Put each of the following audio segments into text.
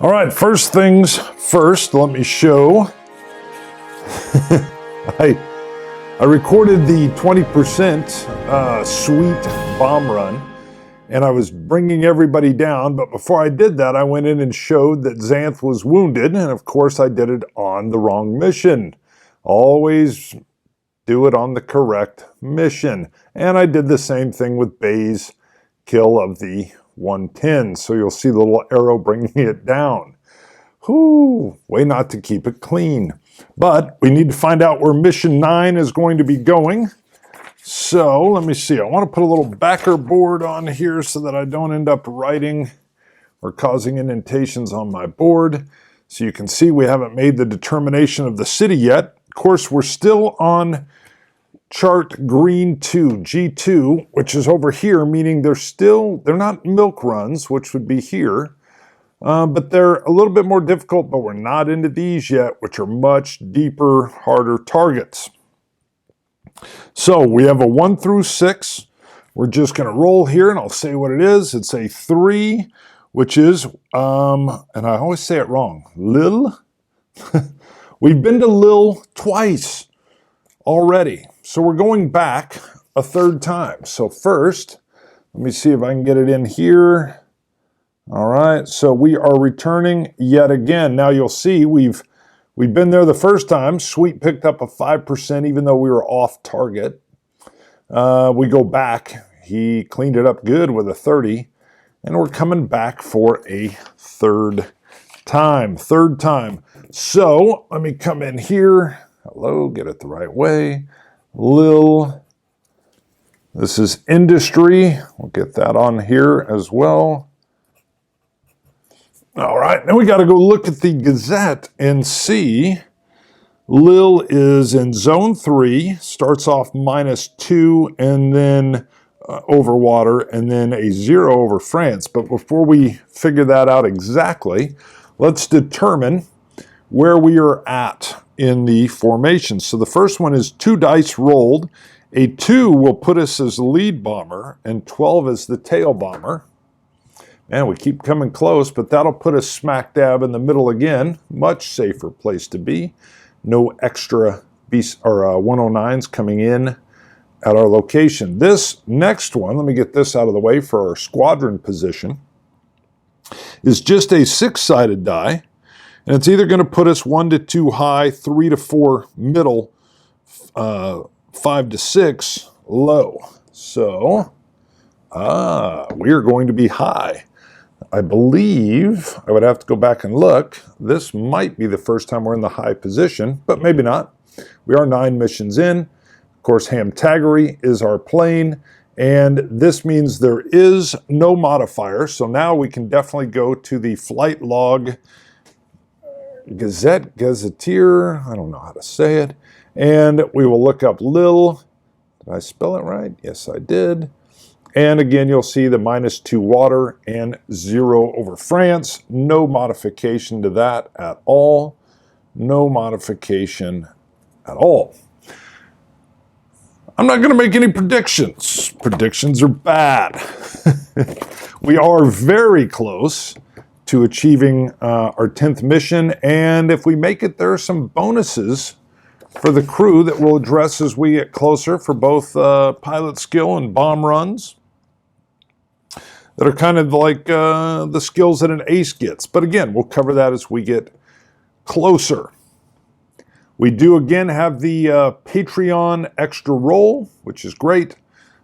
All right, first things first, let me show. I recorded the 20% sweet bomb run, and I was bringing everybody down, but before I did that, I went in and showed that Xanth was wounded, and of course I did it on the wrong mission. Always do it on the correct mission. And I did the same thing with Bay's kill of the 110, so you'll see the little arrow bringing it down. Whew, way not to keep it clean. But we need to find out where mission 9 is going to be going. So let me see, I want to put a little backer board on here so that I don't end up writing or causing indentations on my board. So you can see we haven't made the determination of the city yet. Of course, we're still on chart green 2, G2, which is over here, meaning they're not milk runs, which would be here. But they're a little bit more difficult, but we're not into these yet, which are much deeper, harder targets. So we have a 1 through 6. We're just going to roll here, and I'll say what it is. It's a 3, which is, and I always say it wrong, Lil. We've been to Lil twice already. So we're going back a third time. So first, let me see if I can get it in here. All right, so we are returning yet again. Now you'll see we've been there the first time. Sweet picked up a 5% even though we were off target. We go back. He cleaned it up good with a 30. And we're coming back for a third time. So let me come in here. Hello, get it the right way. Lil. This is industry. We'll get that on here as well. All right, now we got to go look at the Gazette and see. Lil is in zone 3, starts off -2, and then over water, and then a 0 over France. But before we figure that out exactly, let's determine where we are at in the formation. So the first one is 2 dice rolled. A 2 will put us as lead bomber, and 12 as the tail bomber. And we keep coming close, but that'll put us smack dab in the middle again. Much safer place to be. No extra 109s coming in at our location. This next one, let me get this out of the way for our squadron position, is just a 6-sided die. And it's either going to put us 1 to 2 high, 3 to 4 middle, 5 to 6 low. So, we are going to be high. I believe, I would have to go back and look, this might be the first time we're in the high position, but maybe not. We are 9 missions in. Of course, HAMTAGERY is our plane, and this means there is no modifier, so now we can definitely go to the flight log gazetteer, I don't know how to say it, and we will look up Lil. Did I spell it right? Yes, I did. And again, you'll see the -2 water and 0 over France. No modification to that at all. No modification at all. I'm not going to make any predictions. Predictions are bad. We are very close to achieving our 10th mission. And if we make it, there are some bonuses for the crew that we'll address as we get closer for both pilot skill and bomb runs, that are kind of like the skills that an ace gets. But again, we'll cover that as we get closer. We do again have the Patreon extra roll, which is great.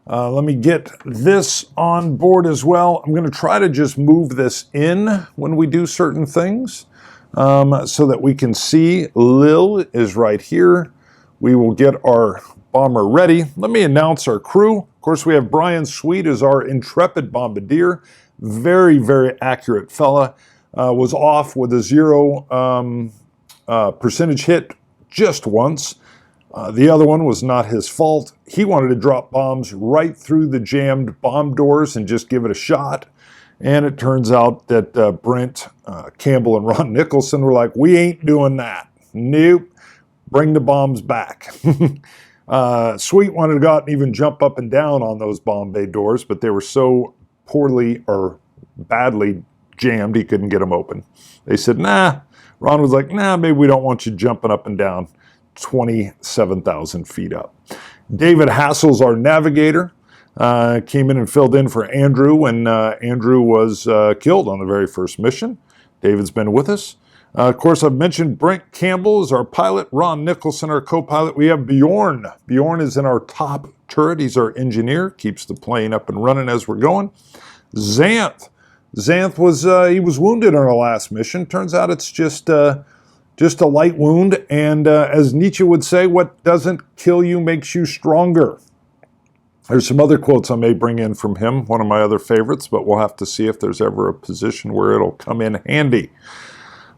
Let me get this on board as well. I'm going to try to just move this in when we do certain things so that we can see Lil is right here. We will get our bomber ready. Let me announce our crew. Of course, we have Brian Sweet as our intrepid bombardier. Very, very accurate fella. Was off with a 0 percentage hit just once. The other one was not his fault. He wanted to drop bombs right through the jammed bomb doors and just give it a shot. And it turns out that Brent Campbell and Ron Nicholson were like, we ain't doing that. Nope. Bring the bombs back. Sweet wanted to go out and even jump up and down on those bomb bay doors, but they were so poorly or badly jammed. He couldn't them open. They said, nah. Ron was like, nah, maybe we don't want you jumping up and down 27,000 feet up. David Hassel's our navigator. Came in and filled in for Andrew when Andrew was killed on the very first mission. David's been with us. Of course, I've mentioned Brent Campbell is our pilot, Ron Nicholson, our co-pilot. We have Bjorn. Bjorn is in our top turret. He's our engineer, keeps the plane up and running as we're going. Xanth. Xanth was he was wounded on our last mission. Turns out it's just a light wound. And as Nietzsche would say, what doesn't kill you makes you stronger. There's some other quotes I may bring in from him, one of my other favorites, but we'll have to see if there's ever a position where it'll come in handy.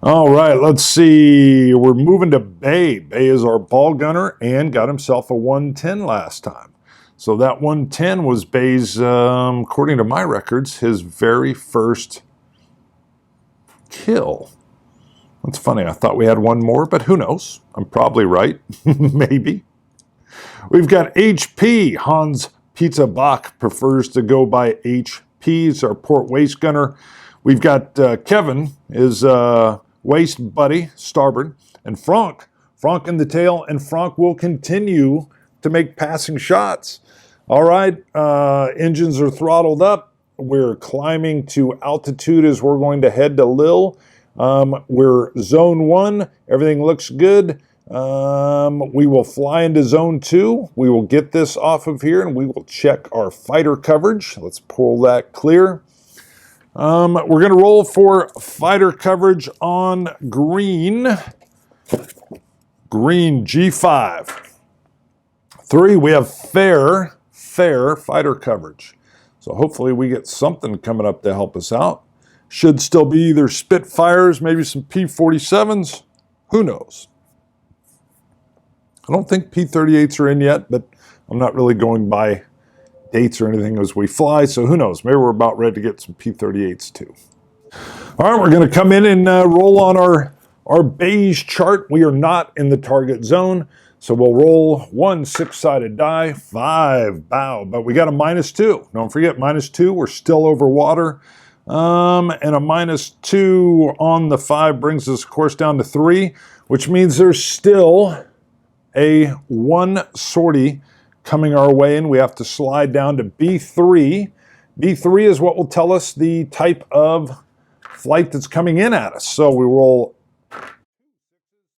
All right, let's see. We're moving to Bay. Bay is our ball gunner and got himself a 110 last time. So that 110 was Bay's, according to my records, his very first kill. That's funny. I thought we had one more, but who knows? I'm probably right. Maybe. We've got HP. Hans Pizza Bach prefers to go by HP. He's our port waist gunner. We've got Kevin, his waist buddy, starboard, and Frank in the tail, and Frank will continue to make passing shots. All right, engines are throttled up. We're climbing to altitude as we're going to head to Lille. We're zone 1. Everything looks good. We will fly into zone 2. We will get this off of here, and we will check our fighter coverage. Let's pull that clear. We're going to roll for fighter coverage on green. Green G5. 3, we have fair fighter coverage. So hopefully we get something coming up to help us out. Should still be either Spitfires, maybe some P-47s. Who knows? I don't think P-38s are in yet, but I'm not really going by dates or anything as we fly, so who knows? Maybe we're about ready to get some P-38s too. All right, we're going to come in and roll on our beige chart. We are not in the target zone, so we'll roll 1 6-sided die, 5 bow, but we got a -2. Don't forget, -2, we're still over water, and a -2 on the 5 brings us, of course, down to 3, which means there's still a 1 sortie coming our way, and we have to slide down to B3. B3 is what will tell us the type of flight that's coming in at us. So we roll,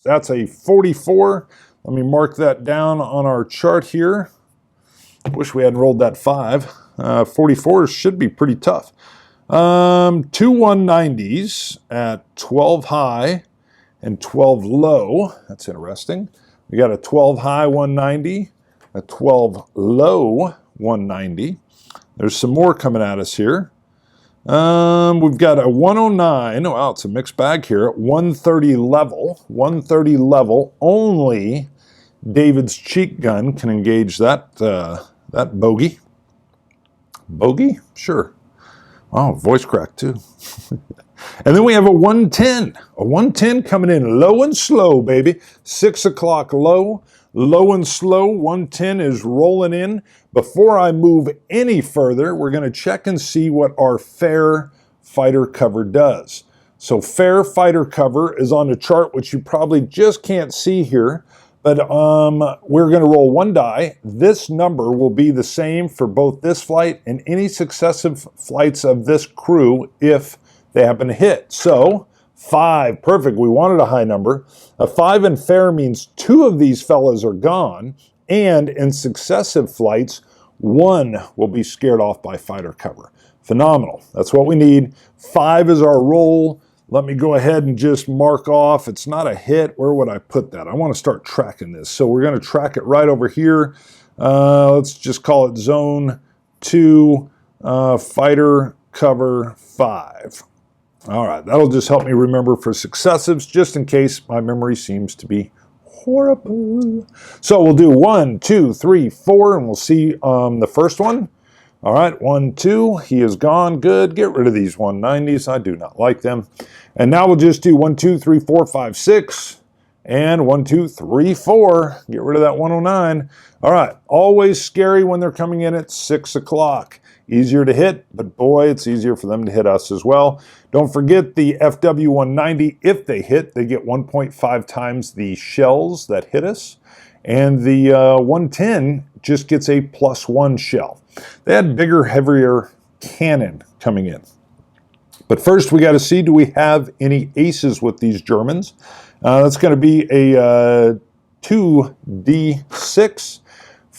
that's a 44. Let me mark that down on our chart here. Wish we hadn't rolled that 5. 44 should be pretty tough. 2 190s at 12 high and 12 low. That's interesting. We got a 12 high 190, a 12 low 190. There's some more coming at us here. We've got a 109. Oh, wow, it's a mixed bag here. 130 level. 130 level. Only David's cheek gun can engage that that bogey. Bogey? Sure. Oh, voice crack too. And then we have a 110. A 110 coming in low and slow, baby. 6 o'clock low. Low and slow. 110 is rolling in. Before I move any further, we're going to check and see what our fair fighter cover does. So fair fighter cover is on the chart, which you probably just can't see here. But we're going to roll 1 die. This number will be the same for both this flight and any successive flights of this crew if they happen to hit. So 5, perfect. We wanted a high number. A 5 in fair means 2 of these fellas are gone, and in successive flights, 1 will be scared off by fighter cover. Phenomenal. That's what we need. 5 is our roll. Let me go ahead and just mark off. It's not a hit. Where would I put that? I want to start tracking this. So we're going to track it right over here. Let's just call it zone 2, fighter cover 5. All right, that'll just help me remember for successives, just in case my memory seems to be horrible. So we'll do 1, 2, 3, 4, and we'll see the first one. All right, 1, 2, he is gone. Good. Get rid of these 190s. I do not like them. And now we'll just do 1, 2, 3, 4, 5, 6, and 1, 2, 3, 4. Get rid of that 109. All right, always scary when they're coming in at 6 o'clock. Easier to hit, but boy, it's easier for them to hit us as well. Don't forget the FW190, if they hit, they get 1.5 times the shells that hit us. And the 110 just gets a +1 shell. They had bigger, heavier cannon coming in. But first, we got to see, do we have any aces with these Germans? That's going to be a 2d6.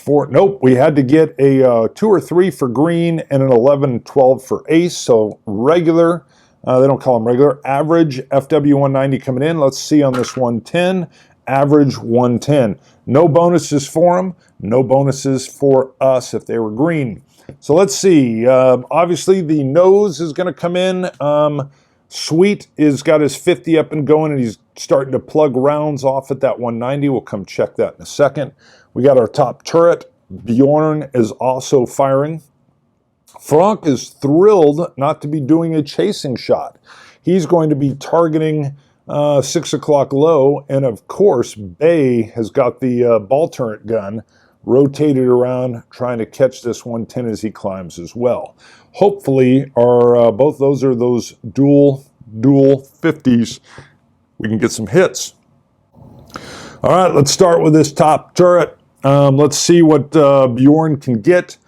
Nope, we had to get a 2 or 3 for green and an 11, 12 for ace. So regular, they don't call them regular, average FW190 coming in. Let's see on this 110, average 110. No bonuses for them, no bonuses for us if they were green. So let's see, obviously the nose is going to come in. Sweet is got his 50 up and going, and he's starting to plug rounds off at that 190. We'll come check that in a second. We got our top turret. Bjorn is also firing. Frank is thrilled not to be doing a chasing shot. He's going to be targeting 6 o'clock low, and of course, Bay has got the ball turret gun rotated around trying to catch this 110 as he climbs as well. Hopefully, our both those are those dual 50s. We can get some hits. All right, let's start with this top turret. Let's see what Bjorn can get.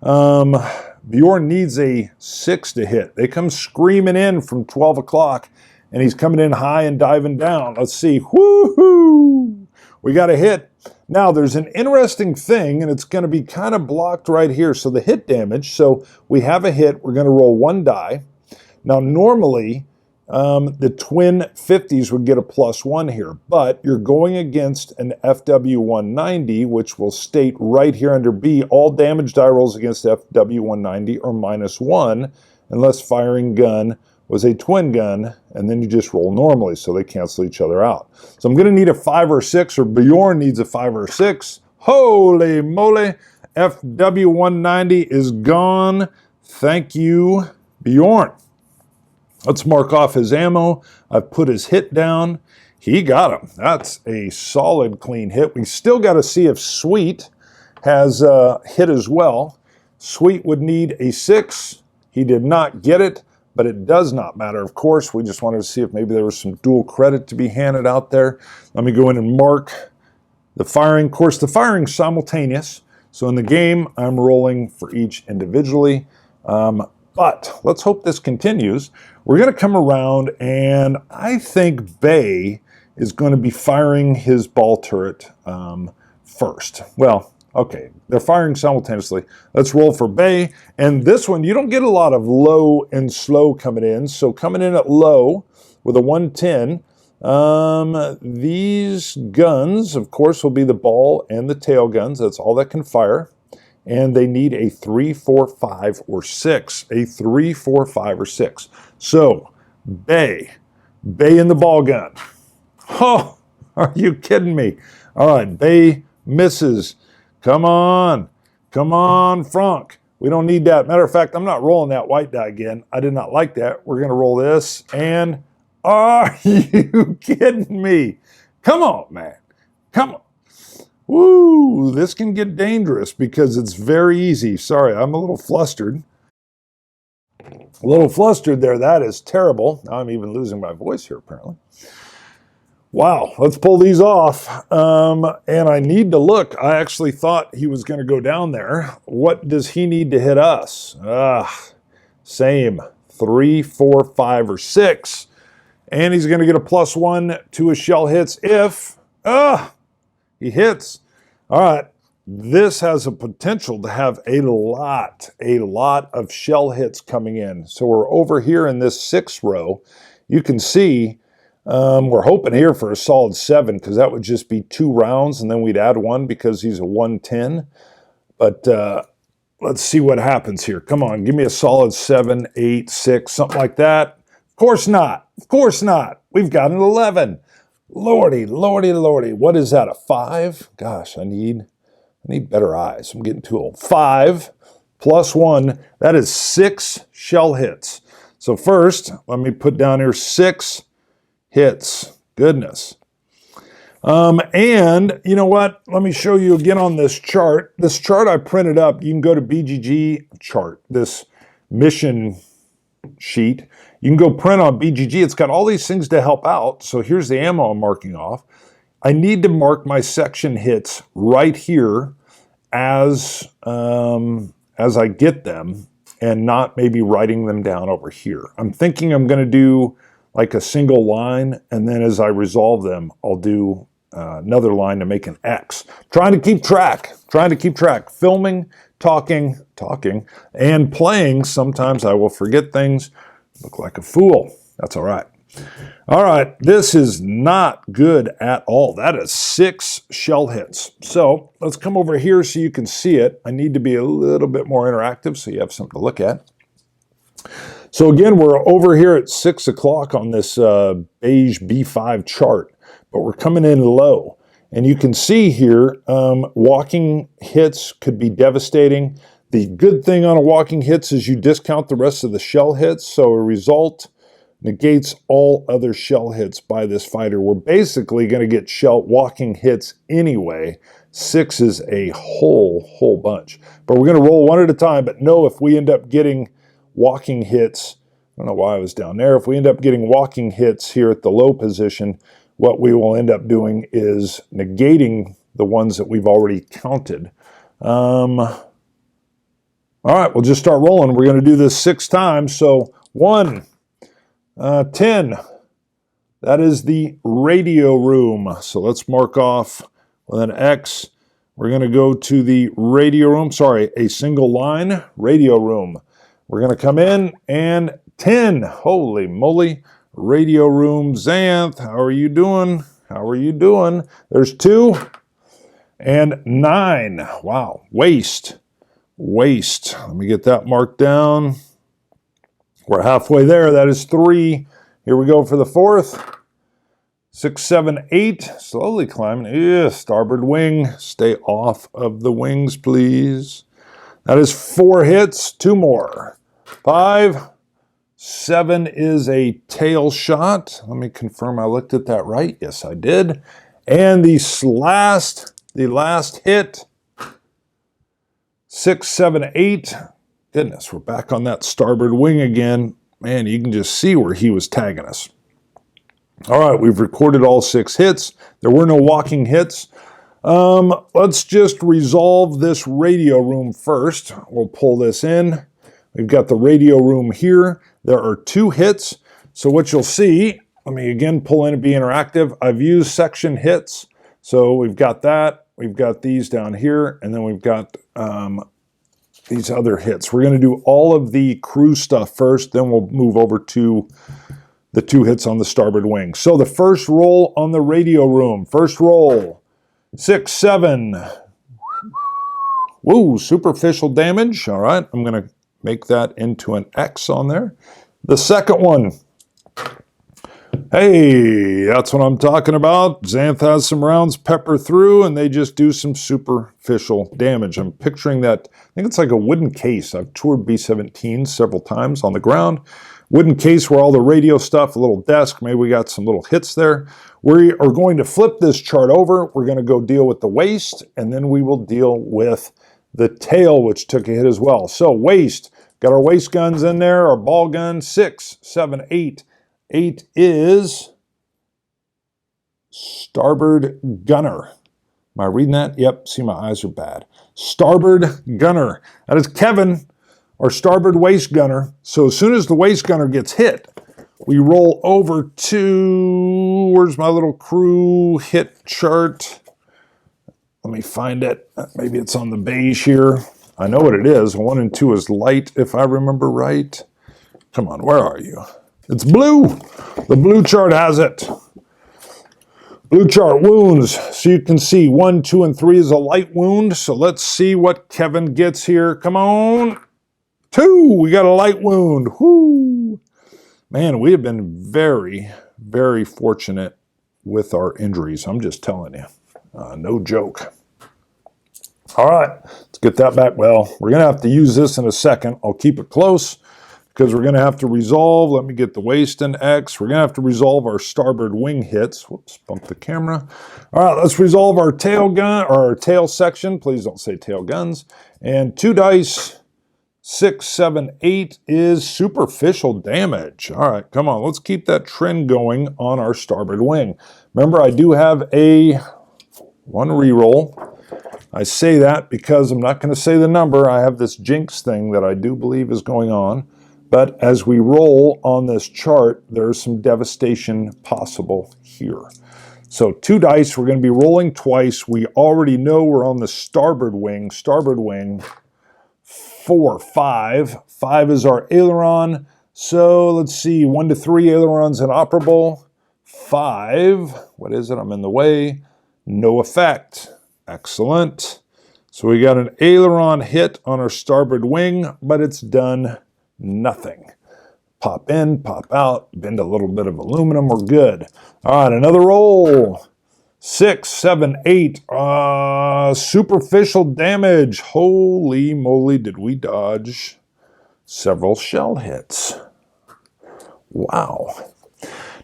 Bjorn needs a 6 to hit. They come screaming in from 12 o'clock, and he's coming in high and diving down. Let's see. Woohoo! We got a hit. Now, there's an interesting thing, and it's going to be kind of blocked right here. So the hit damage, so we have a hit. We're going to roll 1 die. Now, normally, the twin 50s would get a +1 here, but you're going against an FW190, which will state right here under B, all damage die rolls against FW190 are -1, unless firing gun was a twin gun, and then you just roll normally, so they cancel each other out. So I'm going to need a 5 or 6, or Bjorn needs a 5 or 6. Holy moly, FW190 is gone. Thank you, Bjorn. Let's mark off his ammo. I've put his hit down. He got him. That's a solid, clean hit. We still got to see if Sweet has hit as well. Sweet would need a 6. He did not get it, but it does not matter. Of course, we just wanted to see if maybe there was some dual credit to be handed out there. Let me go in and mark the firing. Of course, the firing's simultaneous. So in the game, I'm rolling for each individually. But let's hope this continues. We're going to come around, and I think Bay is going to be firing his ball turret first. Well, okay, they're firing simultaneously. Let's roll for Bay. And this one, you don't get a lot of low and slow coming in. So coming in at low with a 110, these guns, of course, will be the ball and the tail guns. That's all that can fire. And they need a 3, 4, 5, or 6. A 3, 4, 5, or 6. So, Bay in the ball gun. Oh, are you kidding me? All right, Bay misses. Come on, Frank. We don't need that. Matter of fact, I'm not rolling that white die again. I did not like that. We're going to roll this. And are you kidding me? Come on, man. Come on. Woo, this can get dangerous because it's very easy. Sorry, I'm a little flustered. A little flustered there. That is terrible. Now I'm even losing my voice here, apparently. Wow, let's pull these off. And I need to look. I actually thought he was going to go down there. What does he need to hit us? Same. 3, 4, 5, or 6. And he's going to get a +1 to his shell hits if... he hits. All right, this has a potential to have a lot of shell hits coming in. So we're over here in this 6th row. You can see we're hoping here for a solid 7 because that would just be 2 rounds, and then we'd add 1 because he's a 110. But let's see what happens here. Come on, give me a solid 7, 8, 6, something like that. Of course not. Of course not. We've got an 11. Lordy. What is that, a 5? Gosh, I need better eyes. I'm getting too old. 5 plus 1, that is 6 shell hits. So first, let me put down here 6 hits. Goodness. And you know what? Let me show you again on this chart. This chart I printed up. You can go to BGG chart, this mission sheet. You can go print on BGG. It's got all these things to help out. So here's the ammo I'm marking off. I need to mark my section hits right here as I get them, and not maybe writing them down over here. I'm thinking I'm going to do like a single line, and then as I resolve them, I'll do another line to make an X. Trying to keep track. Filming, talking, and playing. Sometimes I will forget things, look like a fool. That's all right. All right, this is not good at all. That is 6 shell hits. So let's come over here so you can see it. I need to be a little bit more interactive so you have something to look at. So again, we're over here at 6 o'clock on this beige B5 chart, but we're coming in low. And you can see here, walking hits could be devastating. The good thing on a walking hits is you discount the rest of the shell hits, so a result negates all other shell hits by this fighter. We're basically going to get walking hits anyway. 6 is a whole bunch. But we're going to roll one at a time, but know if we end up getting walking hits, I don't know why I was down there, if we end up getting walking hits here at the low position, what we will end up doing is negating the ones that we've already counted. All right, we'll just start rolling. We're going to do this 6 times. So 1, 10. That is the radio room. So let's mark off with an X. We're going to go to the radio room. Sorry, a single line, radio room. We're going to come in and 10. Holy moly. Radio room. Xanth, how are you doing? How are you doing? There's 2 and 9. Wow. Waste. Let me get that marked down. We're halfway there. That is 3. Here we go for the 4th. 6, 7, 8. Slowly climbing. Ew, starboard wing. Stay off of the wings, please. That is 4 hits. 2 more. 5. 7 is a tail shot. Let me confirm I looked at that right. Yes, I did. And the last hit. 6, 7, 8. Goodness, we're back on that starboard wing again. Man, you can just see where he was tagging us. All right, we've recorded all 6 hits. There were no walking hits. Let's just resolve this radio room first. We'll pull this in. We've got the radio room here. There are 2 hits. So what you'll see, let me again pull in and be interactive. I've used section hits. So we've got that. We've got these down here. And then we've got these other hits. We're going to do all of the crew stuff first, then we'll move over to the 2 hits on the starboard wing. So the first roll on the radio room. First roll, 6, 7. Woo, superficial damage. All right, I'm going to make that into an X on there. The second one. Hey, that's what I'm talking about. Xanth has some rounds pepper through, and they just do some superficial damage. I'm picturing that, I think it's like a wooden case. I've toured B-17 several times on the ground. Wooden case where all the radio stuff, a little desk, maybe we got some little hits there. We are going to flip this chart over. We're going to go deal with the waist, and then we will deal with the tail, which took a hit as well. So waist, got our waist guns in there, our ball gun, 6, 7, 8. 8 is starboard gunner. Am I reading that? Yep, see my eyes are bad. Starboard gunner. That is Kevin, our starboard waist gunner. So as soon as the waist gunner gets hit, we roll over to, where's my little crew hit chart? Let me find it. Maybe it's on the beige here. I know what it is. 1 and 2 is light, if I remember right. Come on, where are you? It's blue. The blue chart has it. Blue chart wounds. So you can see 1, 2, and 3 is a light wound. So let's see what Kevin gets here. Come on. 2. We got a light wound. Whoo. Man, we have been very, very fortunate with our injuries. I'm just telling you. No joke. All right. Let's get that back. Well, we're going to have to use this in a second. I'll keep it close, because we're going to have to resolve. Let me get the waist in X. We're going to have to resolve our starboard wing hits. Whoops, bump the camera. All right, let's resolve our tail gun, or our tail section. Please don't say tail guns. And 2 dice, 6, 7, 8 is superficial damage. All right, come on. Let's keep that trend going on our starboard wing. Remember, I do have one reroll. I say that because I'm not going to say the number. I have this jinx thing that I do believe is going on. But as we roll on this chart, there's some devastation possible here. So 2 dice, we're going to be rolling twice. We already know we're on the starboard wing. Starboard wing, 4, 5. 5 is our aileron. So let's see, 1 to 3 ailerons inoperable. 5, what is it? I'm in the way. No effect. Excellent. So we got an aileron hit on our starboard wing, but it's done nothing. Pop in, pop out, bend a little bit of aluminum, we're good. All right, another roll. 6, 7, 8. Superficial damage. Holy moly, did we dodge several shell hits. Wow.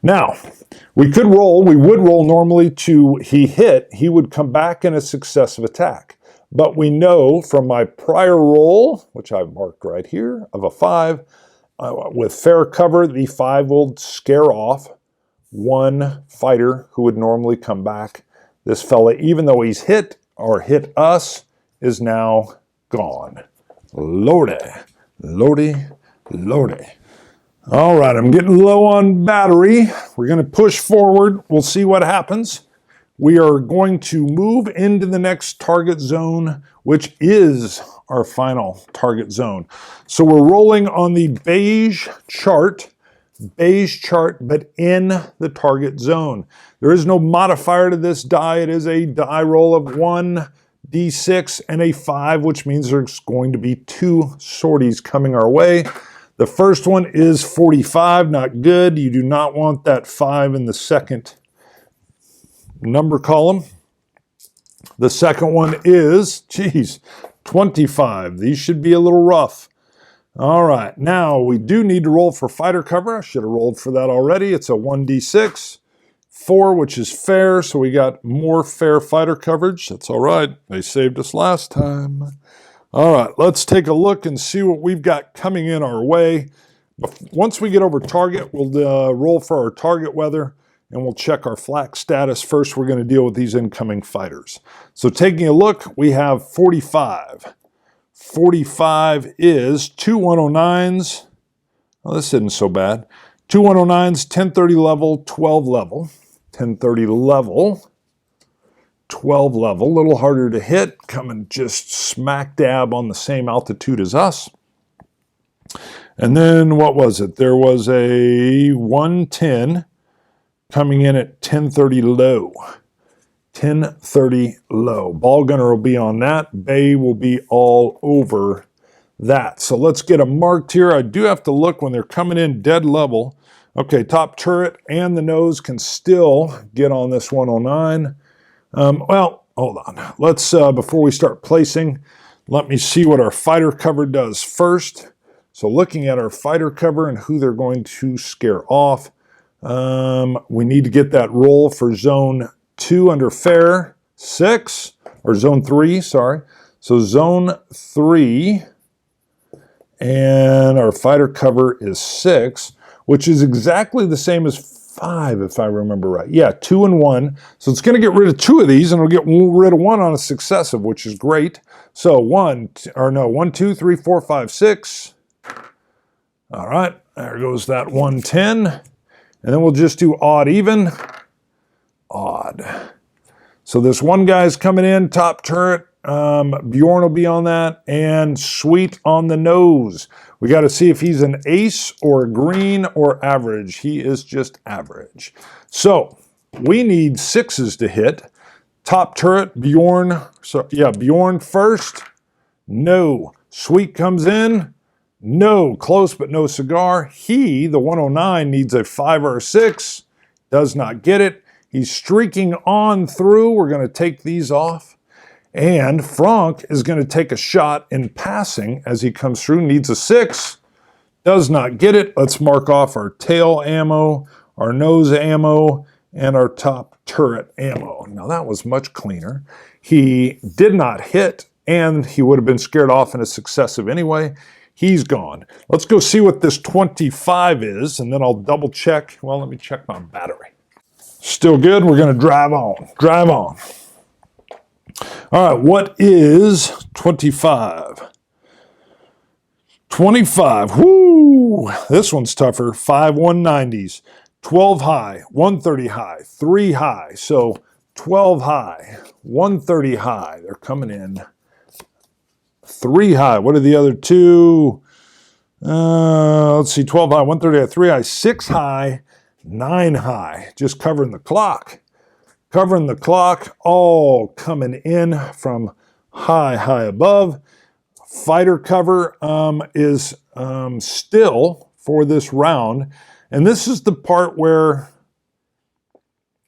Now, we would roll normally to he hit, he would come back in a successive attack. But we know from my prior roll, which I've marked right here, of a 5, with fair cover, the 5 will scare off one fighter who would normally come back. This fella, even though he's hit or hit us, is now gone. Lordy, lordy, lordy. All right, I'm getting low on battery. We're going to push forward. We'll see what happens. We are going to move into the next target zone, which is our final target zone. So we're rolling on the beige chart, but in the target zone. There is no modifier to this die. It is a die roll of 1 D6 and a 5, which means there's going to be 2 sorties coming our way. The first one is 45, not good. You do not want that 5 in the second number column. The second one is, 25. These should be a little rough. All right, now we do need to roll for fighter cover. I should have rolled for that already. It's a 1d6, 4, which is fair, so we got more fair fighter coverage. That's all right. They saved us last time. All right, let's take a look and see what we've got coming in our way. Once we get over target, we'll roll for our target weather, and we'll check our flak status. First, we're going to deal with these incoming fighters. So taking a look, we have 45. 45 is 2 109s. Oh, this isn't so bad. 2 109s, 1030 level, 12 level. 1030 level. 12 level, a little harder to hit, coming just smack dab on the same altitude as us. And then what was it? There was a 110 coming in at 1030 low. 1030 low. Ball gunner will be on that. Bay will be all over that. So let's get them marked here. I do have to look when they're coming in dead level. Okay, top turret and the nose can still get on this 109. Well, hold on. Let's, before we start placing, let me see what our fighter cover does first. So looking at our fighter cover and who they're going to scare off, we need to get that roll for zone 2 under fair, 6, or zone 3, sorry. So zone 3, and our fighter cover is 6, which is exactly the same as 5, if I remember right. Yeah, 2 and 1. So it's going to get rid of 2 of these, and it'll get rid of 1 on a successive, which is great. So 1, 2, 3, 4, 5, 6. All right, there goes that 110. And then we'll just do odd, even. Odd. So this one guy's coming in, top turret. Bjorn will be on that, and Sweet on the nose. We got to see if he's an ace or a green or average. He is just average. So we need 6s to hit. Top turret, Bjorn. So yeah, Bjorn first. No. Sweet comes in. No. Close but no cigar. He, the 109, needs a 5 or a 6. Does not get it. He's streaking on through. We're going to take these off. And Franck is going to take a shot in passing as he comes through. Needs a 6. Does not get it. Let's mark off our tail ammo, our nose ammo, and our top turret ammo. Now that was much cleaner. He did not hit, and he would have been scared off in a successive anyway. He's gone. Let's go see what this 25 is, and then I'll double check. Well, let me check my battery. Still good. We're going to drive on. Drive on. All right, what is 25? 25, whoo! This one's tougher. 5 190s, 12 high, 130 high, 3 high. So 12 high, 130 high. They're coming in. 3 high. What are the other two? Let's see, 12 high, 130 high, 3 high, 6 high, 9 high. Just covering the clock. Covering the clock, all coming in from high above. Fighter cover is still for this round. And this is the part where,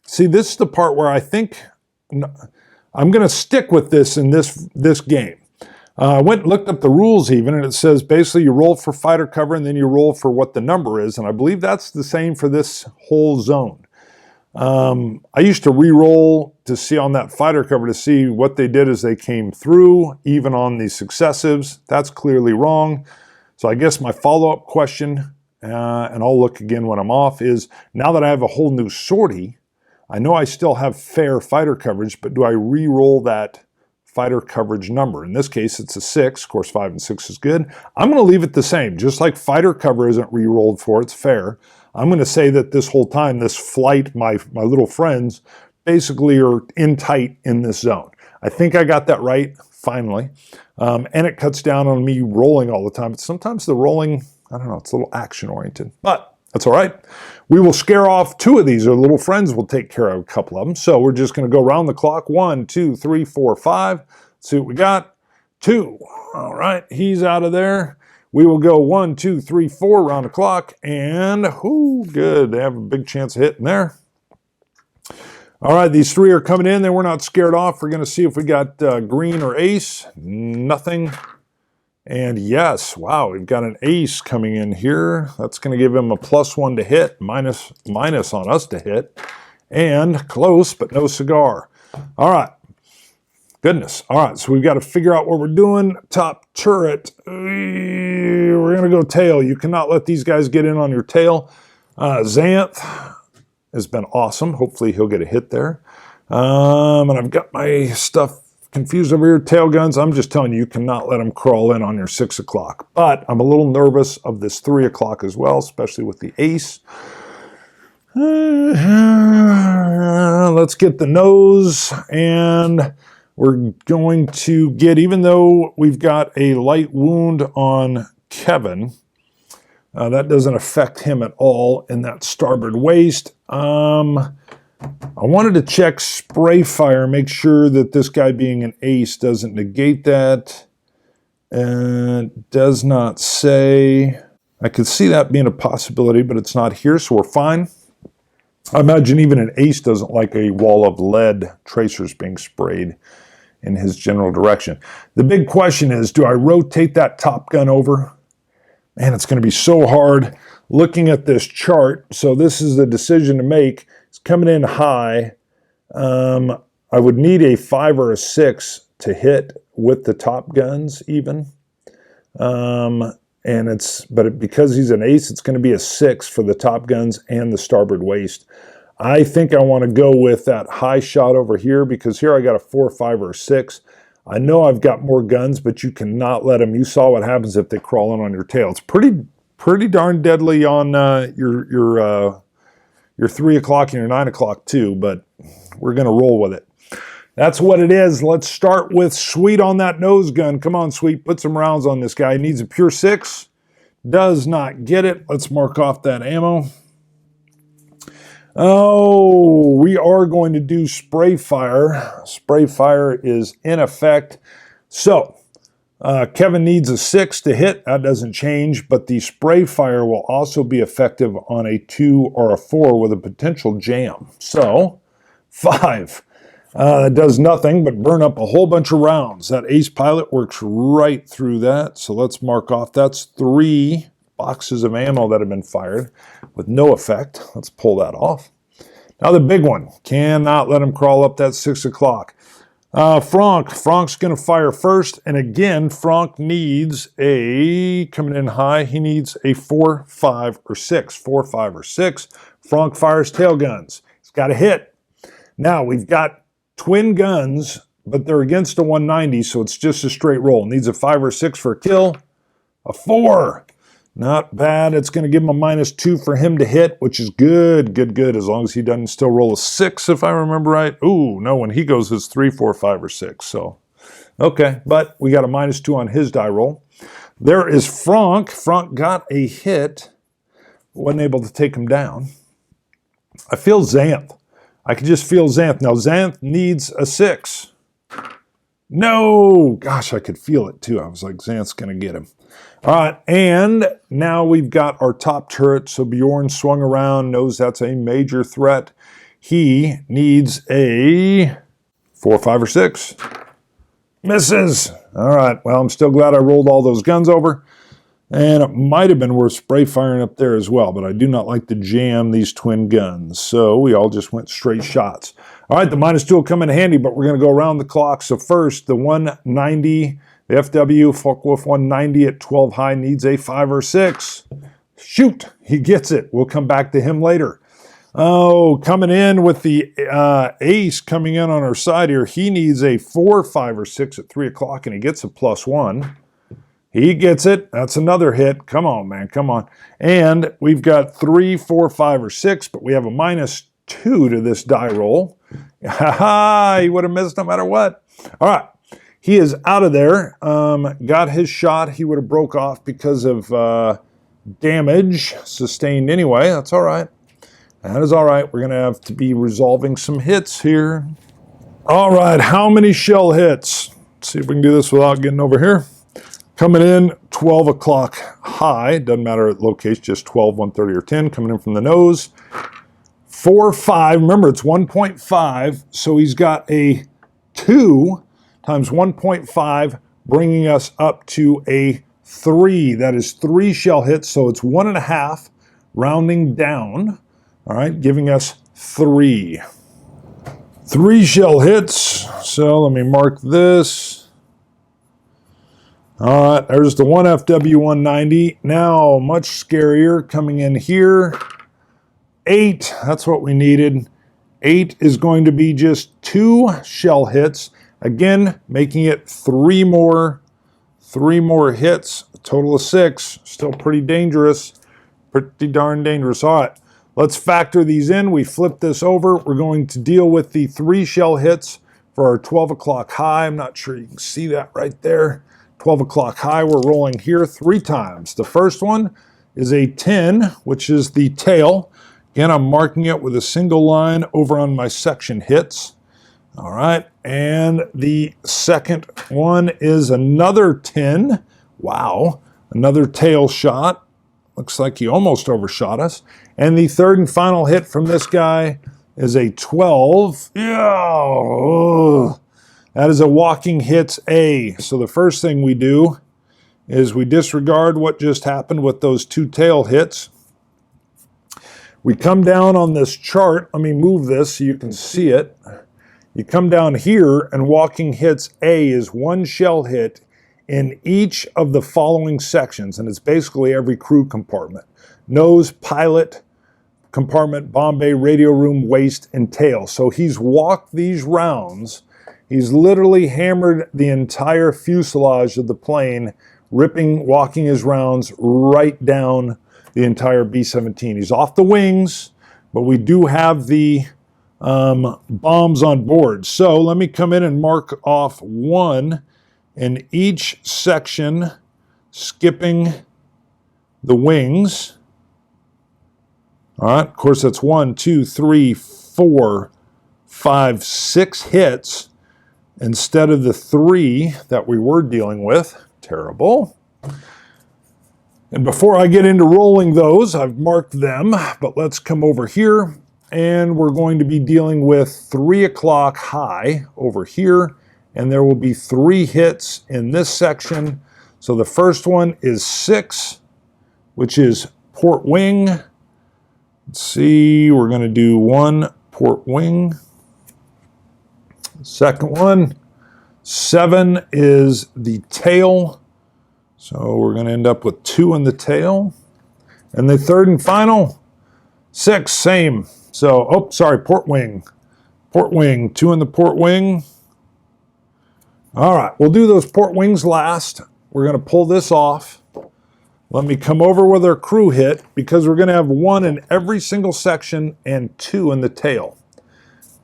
see, this is the part where I think I'm going to stick with this in this game. I went and looked up the rules even, and it says basically you roll for fighter cover and then you roll for what the number is. And I believe that's the same for this whole zone. I used to re-roll to see on that fighter cover to see what they did as they came through, even on the successives. That's clearly wrong. So I guess my follow-up question, and I'll look again when I'm off, is now that I have a whole new sortie, I know I still have fair fighter coverage, but do I re-roll that fighter coverage number? In this case, it's a 6. Of course, 5 and 6 is good. I'm going to leave it the same. Just like fighter cover isn't re-rolled for, it's fair. I'm going to say that this whole time, this flight, my little friends, basically are in tight in this zone. I think I got that right, finally. And it cuts down on me rolling all the time. But sometimes the rolling, I don't know, it's a little action-oriented. But that's all right. We will scare off 2 of these. Our little friends will take care of a couple of them. So we're just going to go around the clock. 1, 2, 3, 4, 5. Let's see what we got. 2. All right, he's out of there. We will go 1, 2, 3, 4 around the clock, and good. They have a big chance of hitting there. All right, these 3 are coming in. Then we're not scared off. We're going to see if we got green or ace. Nothing. And yes, wow, we've got an ace coming in here. That's going to give him a +1 to hit, minus on us to hit, and close, but no cigar. All right. Goodness. All right, so we've got to figure out what we're doing. Top turret. We're going to go tail. You cannot let these guys get in on your tail. Xanth has been awesome. Hopefully he'll get a hit there. And I've got my stuff confused over here. Tail guns. I'm just telling you, you cannot let them crawl in on your 6 o'clock. But I'm a little nervous of this 3 o'clock as well, especially with the ace. Let's get the nose, and we're going to get, even though we've got a light wound on Kevin, that doesn't affect him at all in that starboard waist. I wanted to check spray fire, make sure that this guy being an ace doesn't negate that. And does not say. I could see that being a possibility, but it's not here, so we're fine. I imagine even an ace doesn't like a wall of lead tracers being sprayed in his general direction. The big question is, do I rotate that top gun over? Man, it's going to be so hard looking at this chart. So this is the decision to make. It's coming in high. I would need a 5 or a 6 to hit with the top guns even. Because he's an ace, it's going to be a 6 for the top guns and the starboard waist. I think I want to go with that high shot over here, because here I got a 4, 5, or 6. I know I've got more guns, but you cannot let them. You saw what happens if they crawl in on your tail. It's pretty darn deadly on your 3 o'clock and your 9 o'clock too, but we're going to roll with it. That's what it is. Let's start with Sweet on that nose gun. Come on, Sweet. Put some rounds on this guy. He needs a pure 6. Does not get it. Let's mark off that ammo. Oh, we are going to do spray fire. Spray fire is in effect. So, Kevin needs a 6 to hit. That doesn't change, but the spray fire will also be effective on a 2 or a 4 with a potential jam. So, 5. It does nothing but burn up a whole bunch of rounds. That ace pilot works right through that. So let's mark off. That's 3 boxes of ammo that have been fired with no effect. Let's pull that off. Now the big one. Cannot let him crawl up that 6 o'clock. Frank's going to fire first. And again, Frank needs a, coming in high, he needs a 4, 5, or 6. 4, 5, or 6. Frank fires tail guns. He's got a hit. Now we've got twin guns, but they're against a 190, so it's just a straight roll. Needs a 5 or 6 for a kill. A 4. Not bad. It's going to give him a -2 for him to hit, which is good, good, as long as he doesn't still roll a 6, if I remember right. Ooh, no, when he goes, it's 3, 4, 5, or 6. So, okay, but we got a -2 on his die roll. There is Frank. Frank got a hit. Wasn't able to take him down. I feel Xanth. I can just feel Xanth. Now, Xanth needs a 6. No! Gosh, I could feel it, too. I was like, Xanth's going to get him. All right, and now we've got our top turret. So Bjorn swung around, knows that's a major threat. He needs a 4, 5, or 6. Misses. All right, well, I'm still glad I rolled all those guns over. And it might have been worth spray firing up there as well, but I do not like to jam these twin guns. So we all just went straight shots. All right, the -2 will come in handy, but we're going to go around the clock. So first, the 190, the FW, Focke-Wulf 190 at 12 high needs a 5 or 6. Shoot, he gets it. We'll come back to him later. Oh, coming in with the ace coming in on our side here. He needs a 4, 5, or 6 at 3 o'clock, and he gets a +1. He gets it. That's another hit. Come on, man. Come on. And we've got 3, 4, 5, or 6, but we have a -2 to this die roll. Ha-ha! He would have missed no matter what. All right. He is out of there. Got his shot. He would have broke off because of damage sustained anyway. That's all right. That is all right. We're going to have to be resolving some hits here. All right. How many shell hits? Let's see if we can do this without getting over here. Coming in, 12 o'clock high. Doesn't matter at location, just 12, 130, or 10. Coming in from the nose. 4, 5. Remember, it's 1.5. So he's got a 2 times 1.5, bringing us up to a 3. That is 3 shell hits. So it's 1.5, rounding down. All right, giving us 3. 3 shell hits. So let me mark this. All right, there's the 1 FW190. Now, much scarier coming in here. 8, that's what we needed. 8 is going to be just 2 shell hits. Again, making it 3 more hits. A total of 6. Still pretty dangerous. Pretty darn dangerous. All right, let's factor these in. We flip this over. We're going to deal with the 3 shell hits for our 12 o'clock high. I'm not sure you can see that right there. 12 o'clock high, we're rolling here 3 times. The first one is a 10, which is the tail. Again, I'm marking it with a single line over on my section hits. All right, and the second one is another 10. Wow, another tail shot. Looks like he almost overshot us. And the third and final hit from this guy is a 12. Yeah. Ugh. That is a walking hits A. So the first thing we do is we disregard what just happened with those 2 tail hits. We come down on this chart. Let me move this so you can see it. You come down here, and walking hits A is 1 shell hit in each of the following sections, and it's basically every crew compartment. Nose, pilot, compartment, bomb bay, radio room, waist, and tail. So he's walked these rounds. He's literally hammered the entire fuselage of the plane, walking his rounds right down the entire B-17. He's off the wings, but we do have the bombs on board. So let me come in and mark off 1 in each section, skipping the wings. All right, of course, that's 1, 2, 3, 4, 5, 6 hits. Instead of the 3 that we were dealing with. Terrible. And before I get into rolling those, I've marked them, but let's come over here, and we're going to be dealing with 3 o'clock high over here, and there will be 3 hits in this section. So the first one is 6, which is port wing. Let's see, we're going to do 1 port wing. Second one, 7 is the tail. So we're going to end up with 2 in the tail. And the third and final, 6, same. So, oh, sorry, port wing. Port wing, 2 in the port wing. All right, we'll do those port wings last. We're going to pull this off. Let me come over with our crew hit, because we're going to have 1 in every single section and 2 in the tail.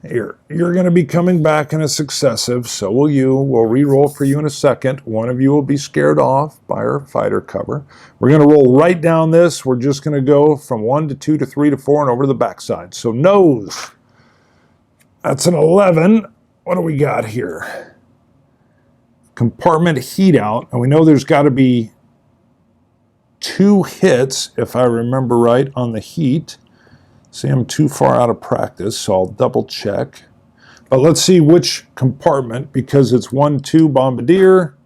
Here, you're going to be coming back in a successive, so will you. We'll re-roll for you in a second. One of you will be scared off by our fighter cover. We're going to roll right down this. We're just going to go from 1 to 2 to 3 to 4 and over to the backside. So nose. That's an 11. What do we got here? Compartment heat out, and we know there's got to be 2 hits, if I remember right, on the heat. See, I'm too far out of practice, so I'll double check. But let's see which compartment, because it's 1, 2, bombardier.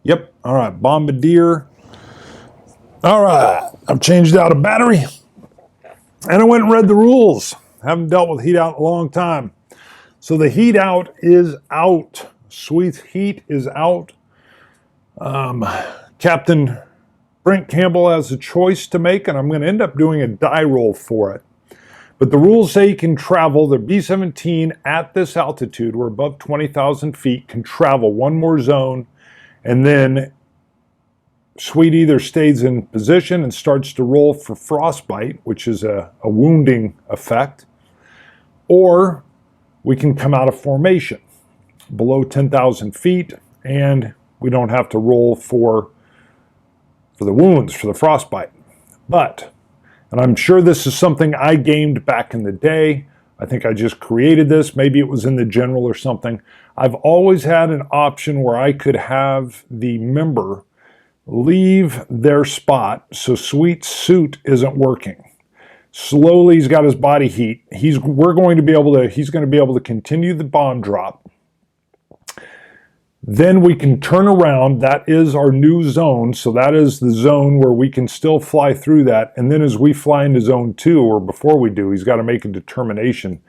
Yep, all right, bombardier. All right, I've changed out a battery. And I went and read the rules. Haven't dealt with heat out in a long time. So the heat out is out. Sweet heat is out. Captain Brent Campbell has a choice to make, and I'm going to end up doing a die roll for it. But the rules say you can travel, the B-17 at this altitude, we're above 20,000 feet, can travel 1 more zone, and then Sweet either stays in position and starts to roll for frostbite, which is a wounding effect, or we can come out of formation below 10,000 feet, and we don't have to roll for the wounds, for the frostbite. But, and I'm sure this is something I gamed back in the day. I think I just created this. Maybe it was in the general or something. I've always had an option where I could have the member leave their spot so Sweet's suit isn't working. Slowly, he's got his body heat. He's going to be able to continue the bomb drop. Then we can turn around. That is our new zone. So that is the zone where we can still fly through that. And then as we fly into zone 2, or before we do, he's got to make a determination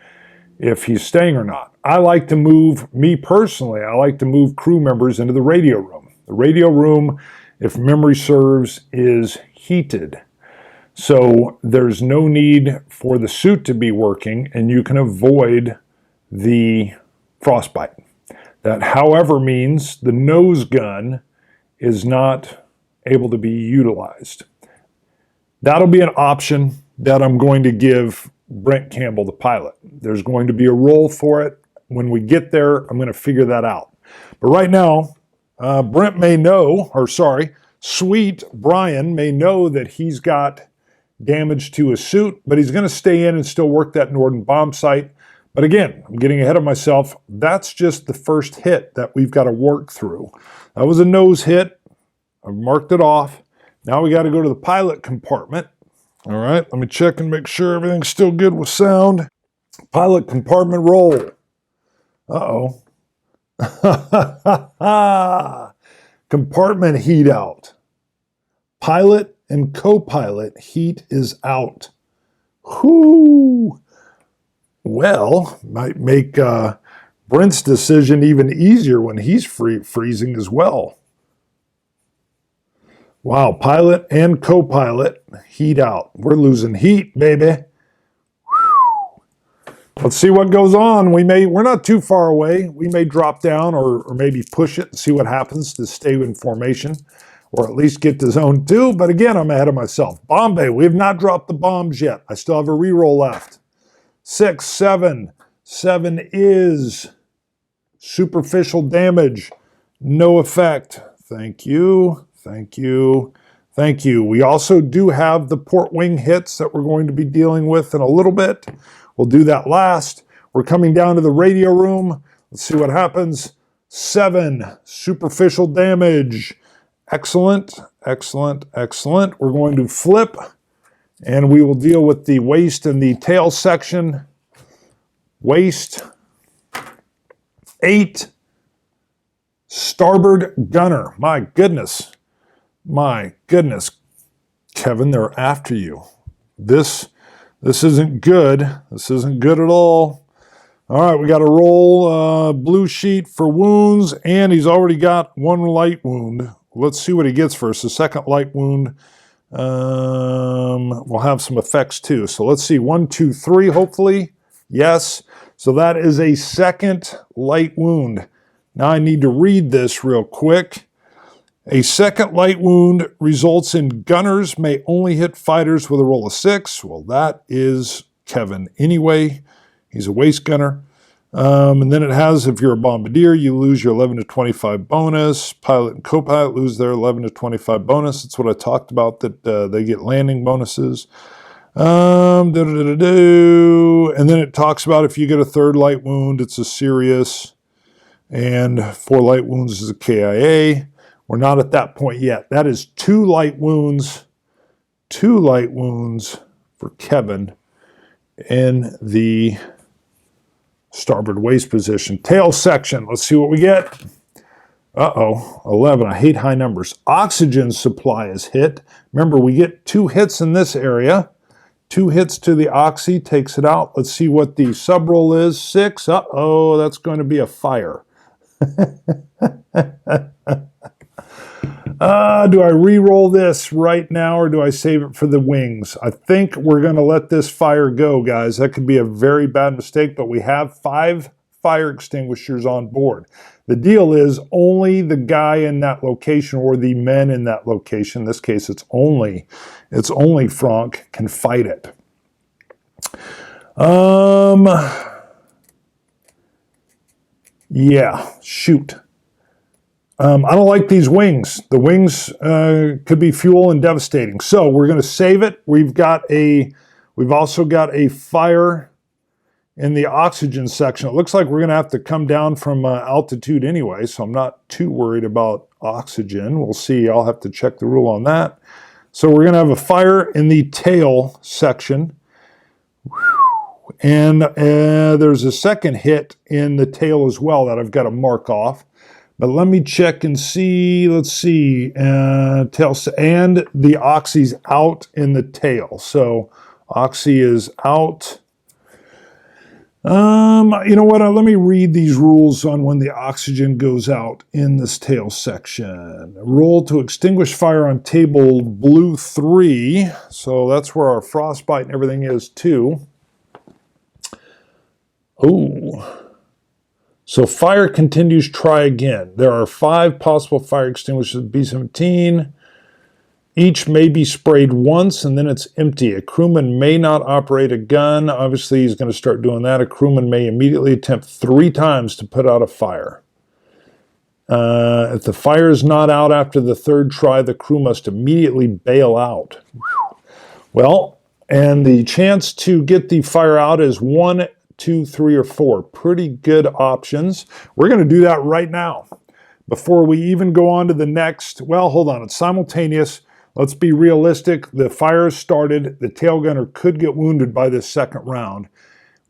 if he's staying or not. I like to move, me personally, I like to move crew members into the radio room. The radio room, if memory serves, is heated. So there's no need for the suit to be working, and you can avoid the frostbite. That, however, means the nose gun is not able to be utilized. That'll be an option that I'm going to give Brent Campbell, the pilot. There's going to be a role for it. When we get there, I'm going to figure that out. But right now, Brent may know, or sorry, Sweet Brian may know that he's got damage to his suit, but he's going to stay in and still work that Norden bomb site. But again, I'm getting ahead of myself. That's just the first hit that we've got to work through. That was a nose hit. I've marked it off. Now we got to go to the pilot compartment. All right, let me check and make sure everything's still good with sound. Pilot compartment roll. Uh-oh. Compartment heat out. Pilot and co-pilot heat is out. Whoo! Well, might make Brent's decision even easier when he's freezing as well. Wow, pilot and co-pilot heat out. We're losing heat, baby. Whew. Let's see what goes on. We're not too far away. We may drop down or maybe push it and see what happens to stay in formation, or at least get to zone 2. But again, I'm ahead of myself. Bombay, we have not dropped the bombs yet. I still have a reroll left. 6, 7. 7 is superficial damage. No effect. Thank you. Thank you. Thank you. We also do have the port wing hits that we're going to be dealing with in a little bit. We'll do that last. We're coming down to the radio room. Let's see what happens. 7, superficial damage. Excellent, excellent, excellent. We're going to flip, and we will deal with the waist and the tail section. Waist. 8. Starboard gunner. My goodness. My goodness. Kevin, they're after you. This isn't good. This isn't good at all. All right, we got to roll blue sheet for wounds, and he's already got one light wound. Let's see what he gets first. The second light wound will have some effects too. So let's see, 1, 2, 3, hopefully. Yes. So that is a second light wound. Now I need to read this real quick. A second light wound results in gunners may only hit fighters with a roll of 6. Well, that is Kevin anyway. He's a waist gunner. And then it has, if you're a bombardier, you lose your 11 to 25 bonus. Pilot and co-pilot lose their 11 to 25 bonus. That's what I talked about, that they get landing bonuses. And then it talks about if you get a third light wound, it's a serious. And 4 light wounds is a KIA. We're not at that point yet. That is 2 light wounds. 2 light wounds for Kevin in the starboard waist position. Tail section. Let's see what we get. Uh-oh. 11. I hate high numbers. Oxygen supply is hit. Remember, we get 2 hits in this area. 2 hits to the oxy takes it out. Let's see what the sub-roll is. 6. Uh-oh. That's going to be a fire. Do I re-roll this right now, or do I save it for the wings? I think we're going to let this fire go, guys. That could be a very bad mistake, but we have 5 fire extinguishers on board. The deal is only the guy in that location, or the men in that location, in this case it's only Franck, can fight it. Yeah, shoot. I don't like these wings. The wings could be fuel and devastating. So we're going to save it. We've also got a fire in the oxygen section. It looks like we're going to have to come down from altitude anyway, so I'm not too worried about oxygen. We'll see. I'll have to check the rule on that. So we're going to have a fire in the tail section. And there's a second hit in the tail as well that I've got to mark off. But let me check and see. Let's see. Tail, and the oxy's out in the tail. So oxy is out. You know what? Let me read these rules on when the oxygen goes out in this tail section. Roll to extinguish fire on table blue 3. So that's where our frostbite and everything is too. Oh. So fire continues, try again. There are 5 possible fire extinguishers with B-17. Each may be sprayed once and then it's empty. A crewman may not operate a gun. Obviously, he's going to start doing that. A crewman may immediately attempt 3 times to put out a fire. If the fire is not out after the 3rd try, the crew must immediately bail out. Well, and the chance to get the fire out is 1, 2, 3, or 4. Pretty good options. We're going to do that right now. Before we even go on to the next, well, hold on, it's simultaneous. Let's be realistic. The fire started. The tail gunner could get wounded by this second round.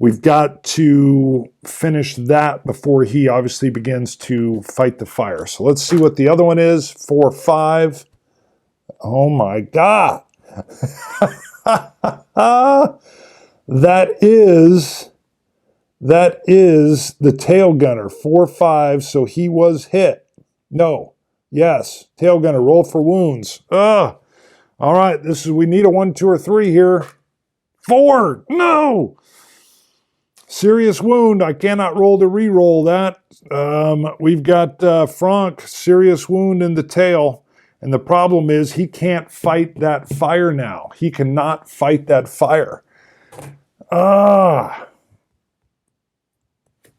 We've got to finish that before he obviously begins to fight the fire. So let's see what the other one is. 4, 5. Oh my God. That is the tail gunner, 4, 5, so he was hit. No. Yes. Tail gunner, roll for wounds. All right, we need a 1, 2, or 3 here. 4. No. Serious wound. I cannot roll to re-roll that. We've got Franck, serious wound in the tail. And the problem is he can't fight that fire now. He cannot fight that fire.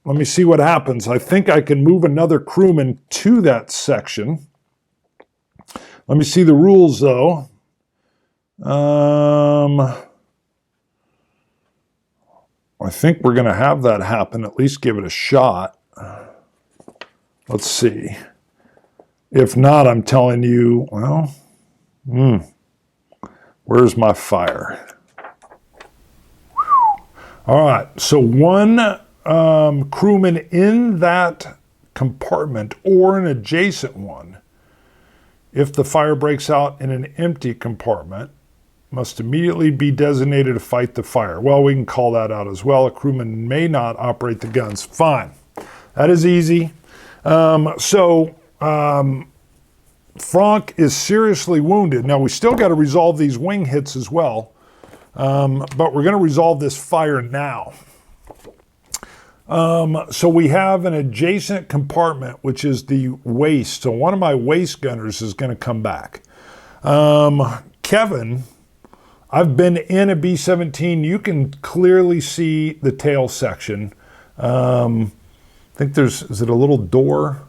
Let me see what happens. I think I can move another crewman to that section. Let me see the rules, though. I think we're going to have that happen, at least give it a shot. Let's see. If not, I'm telling you, well, where's my fire? All right, so 1 crewman in that compartment or an adjacent one, if the fire breaks out in an empty compartment, must immediately be designated to fight the fire. Well, we can call that out as well. A crewman may not operate the guns. Fine. That is easy. Franck is seriously wounded. Now, we still got to resolve these wing hits as well, but we're going to resolve this fire now. So we have an adjacent compartment, which is the waist. So one of my waist gunners is going to come back. Kevin, I've been in a B-17. You can clearly see the tail section. I think is it a little door?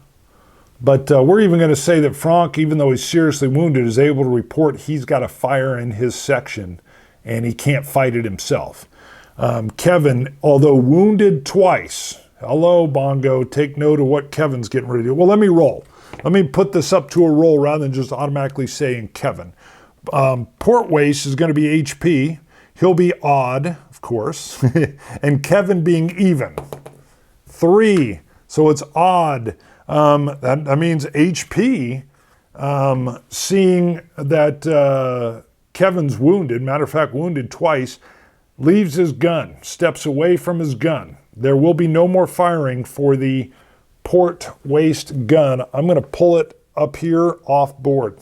But we're even going to say that Franck, even though he's seriously wounded, is able to report he's got a fire in his section and he can't fight it himself. Kevin, although wounded twice, hello, Bongo, take note of what Kevin's getting ready to do. Well, let me roll. Let me put this up to a roll rather than just automatically saying Kevin. Port waist is going to be HP. He'll be odd, of course. And Kevin being even. 3. So it's odd. That means HP, seeing that Kevin's wounded, matter of fact, wounded twice, leaves his gun, steps away from his gun. There will be no more firing for the port waist gun. I'm going to pull it up here off board.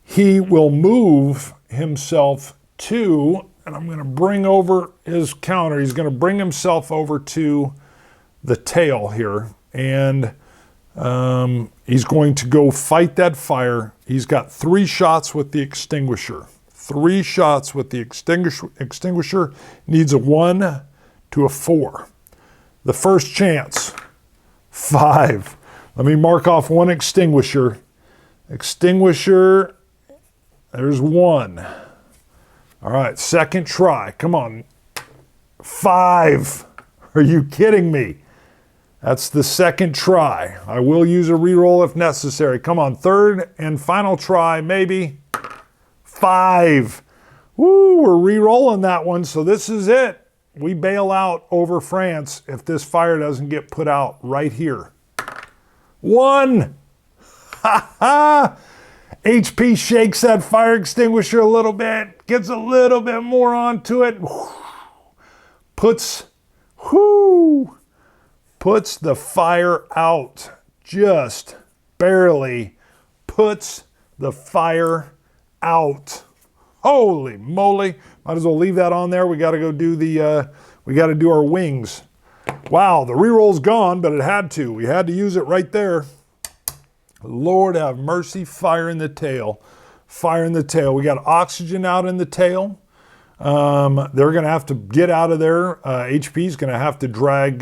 He will move himself to, and I'm going to bring over his counter. He's going to bring himself over to the tail here, and he's going to go fight that fire. He's got 3 shots with the extinguisher. 3 shots with the extinguisher. Needs a 1 to a 4. The first chance, 5. Let me mark off 1 extinguisher. Extinguisher, there's 1. All right, second try. Come on. 5. Are you kidding me? That's the second try. I will use a reroll if necessary. Come on, third and final try, maybe. 5. Woo, we're re-rolling that one, so this is it. We bail out over France if this fire doesn't get put out right here. 1. Ha ha! HP shakes that fire extinguisher a little bit, gets a little bit more onto it, puts the fire out, just barely puts the fire out. Holy moly. Might as well leave that on there. We got to go do do our wings. Wow, the reroll's gone, but it had to. We had to use it right there. Lord have mercy, fire in the tail. Fire in the tail. We got oxygen out in the tail. They're going to have to get out of there. HP's going to have to drag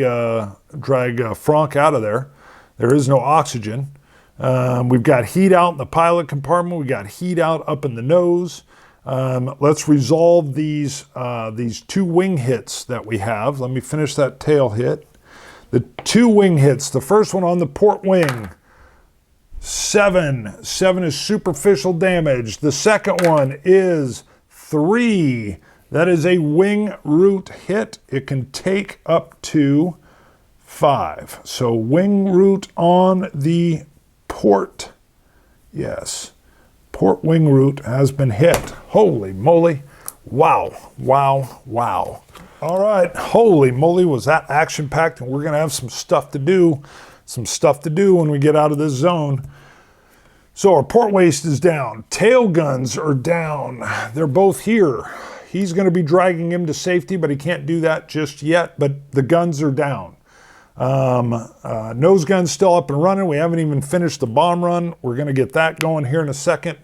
Franck out of there. There is no oxygen. We've got heat out in the pilot compartment. We got heat out up in the nose. Let's resolve these 2 wing hits that we have. Let me finish that tail hit. The 2 wing hits. The first one on the port wing. 7. 7 is superficial damage. The second one is 3. That is a wing root hit. It can take up to 5. So wing root on the port. Yes. Port wing root has been hit. Holy moly. Wow. Wow. Wow. All right. Holy moly, was that action-packed, and we're going to have some stuff to do. Some stuff to do when we get out of this zone. So our port waist is down. Tail guns are down. They're both here. He's going to be dragging him to safety, but he can't do that just yet. But the guns are down. Nose gun's still up and running. We haven't even finished the bomb run. We're going to get that going here in a second.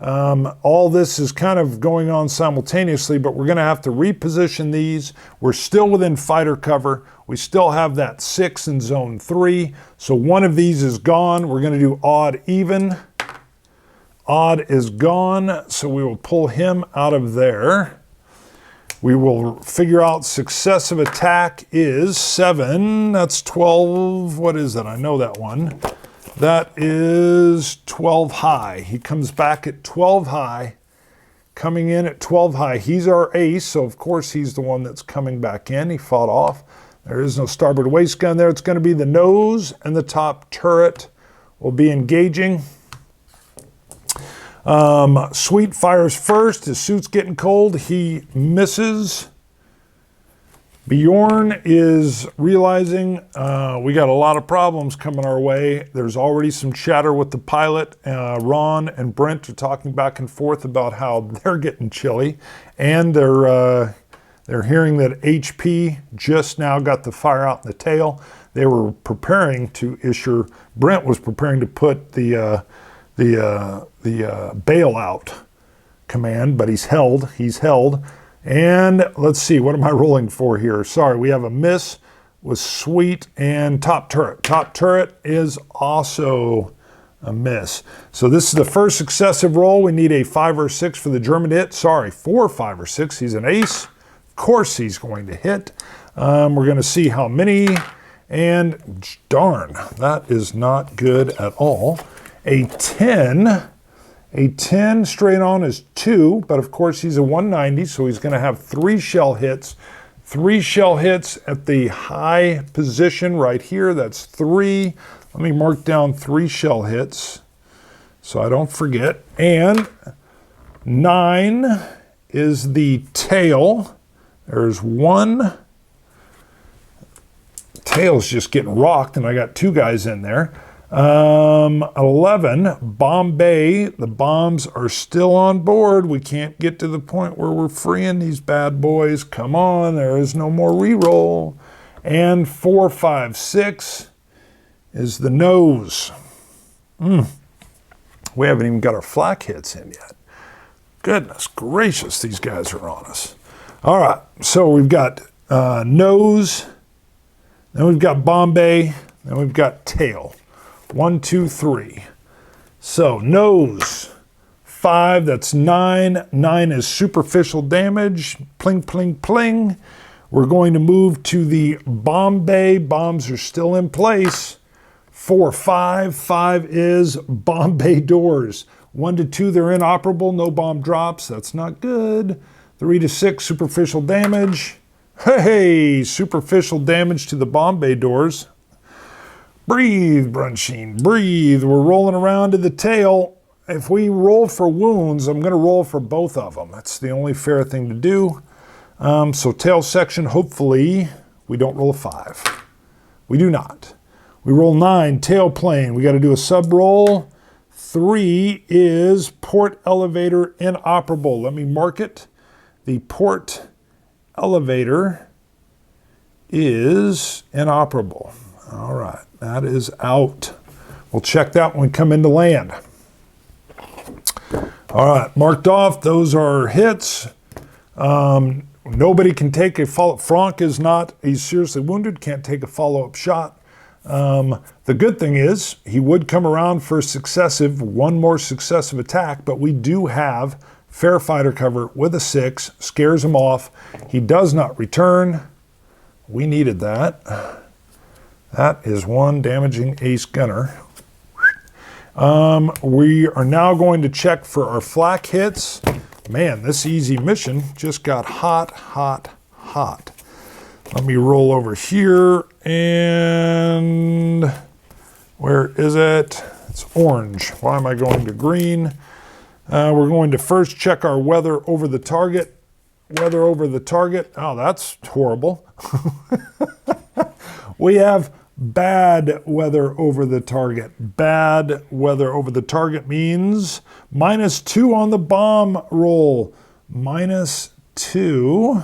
All this is kind of going on simultaneously, but we're going to have to reposition these. We're still within fighter cover. We still have that 6 in zone 3. So one of these is gone. We're going to do odd even. Odd is gone, so we will pull him out of there. We will figure out successive attack is 7. That's 12. What is that? I know that one. That is 12 high. He comes back at 12 high, coming in at 12 high. He's our ace, so of course he's the one that's coming back in. He fought off. There is no starboard waist gun there. It's going to be the nose and the top turret will be engaging. Sweet fires first. His suit's getting cold. He misses. Bjorn is realizing we got a lot of problems coming our way. There's already some chatter with the pilot. Ron and Brent are talking back and forth about how they're getting chilly, and they're hearing that HP just now got the fire out in the tail. They were preparing to issue. Brent was preparing to put the bailout command, but he's held. And let's see, what am I rolling for here? Sorry, we have a miss with Sweet and top turret. Top turret is also a miss. So this is the first successive roll. We need a 5 or 6 for the German to hit. Sorry, 4, 5, or 6. He's an ace. Of course he's going to hit. We're going to see how many. And darn, that is not good at all. A 10. A 10 straight on is 2, but of course he's a 190, so he's going to have 3 shell hits. 3 shell hits at the high position right here. That's 3. Let me mark down 3 shell hits so I don't forget. And 9 is the tail. There's 1. Tail's just getting rocked, and I got 2 guys in there. 11, Bombay. The bombs are still on board. We can't get to the point where we're freeing these bad boys. Come on, there is no more reroll. And 4, 5, 6 is the nose. We haven't even got our flak hits in yet. Goodness gracious, these guys are on us. All right, so we've got nose, then we've got Bombay, then we've got tail. 1, 2, 3. So nose, 5, that's 9. 9 is superficial damage. Pling, pling, pling. We're going to move to the Bombay. Bombs are still in place. 4, 5. 5 is Bombay doors. 1 to 2, they're inoperable. No bomb drops. That's not good. 3 to 6, superficial damage. Hey, superficial damage to the Bombay doors. Breathe, Brunsheen, breathe. We're rolling around to the tail. If we roll for wounds, I'm going to roll for both of them. That's the only fair thing to do. So tail section, hopefully, we don't roll a 5. We do not. We roll 9, tail plane. We got to do a sub roll. 3 is port elevator inoperable. Let me mark it. The port elevator is inoperable. All right, that is out. We'll check that when we come into land. All right, marked off. Those are hits. Nobody can take a follow-up. Frank is not, he's seriously wounded, can't take a follow-up shot. The good thing is he would come around for one more successive attack, but we do have fair fighter cover with a 6, scares him off. He does not return. We needed that. That is 1 damaging ace gunner. We are now going to check for our flak hits. Man, this easy mission just got hot, hot, hot. Let me roll over here, and where is it? It's orange. Why am I going to green? We're going to first check our weather over the target. Weather over the target. Oh, that's horrible. We have bad weather over the target. Bad weather over the target means -2 on the bomb roll. -2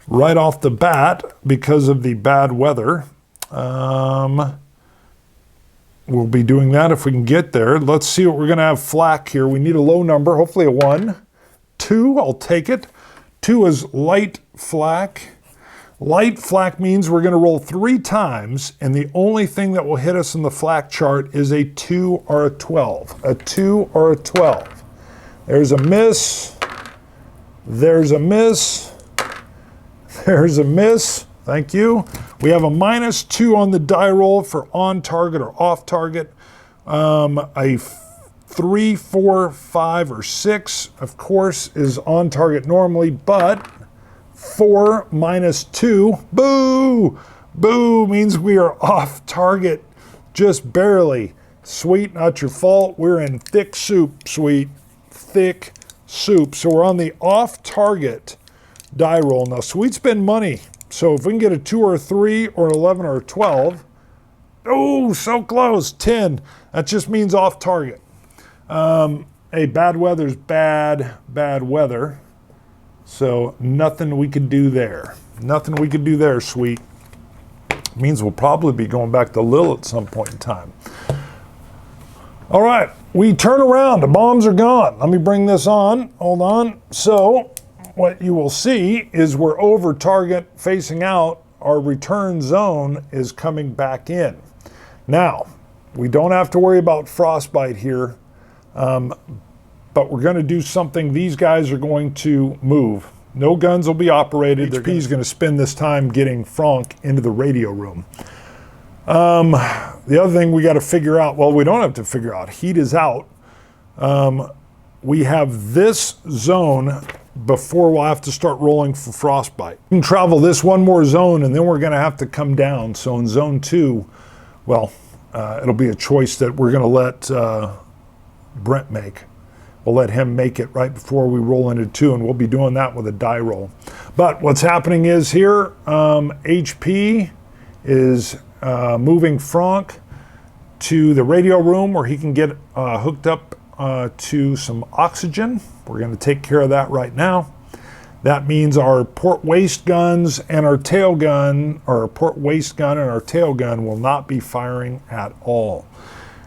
right off the bat because of the bad weather. We'll be doing that if we can get there. Let's see what we're going to have flak here. We need a low number, hopefully a 1. 2, I'll take it. 2 is light flak. Light flak means we're going to roll 3 times, and the only thing that will hit us in the flak chart is a 2 or a 12. A 2 or a 12. There's a miss. There's a miss. There's a miss. Thank you. We have a -2 on the die roll for on target or off target. A 3, 4, 5, or 6, of course, is on target normally, but 4 -2, boo! Boo means we are off target just barely. Sweet, not your fault. We're in thick soup, Sweet. Thick soup. So we're on the off-target die roll. Now, Sweet's been money. So if we can get a 2 or a 3 or an 11 or a 12, oh, so close, 10. That just means off target. Hey, bad weather's bad weather. So nothing we could do there. Nothing we could do there, Sweet. Means we'll probably be going back to Lil at some point in time. All right, we turn around. The bombs are gone. Let me bring this on. Hold on. So what you will see is we're over target facing out. Our return zone is coming back in. Now, we don't have to worry about frostbite here, but we're going to do something. These guys are going to move. No guns will be operated. HP is going to spend this time getting Franck into the radio room. The other thing we got to figure out, well, we don't have to figure out. Heat is out. We have this zone before we'll have to start rolling for frostbite. We can travel this one more zone, and then we're going to have to come down. So in zone 2, well, it'll be a choice that we're going to let Brent make. We'll let him make it right before we roll into 2, and we'll be doing that with a die roll. But what's happening is here, HP is moving Franck to the radio room where he can get hooked up to some oxygen. We're going to take care of that right now. That means our port waist guns and our tail gun, or our port waist gun and our tail gun, will not be firing at all.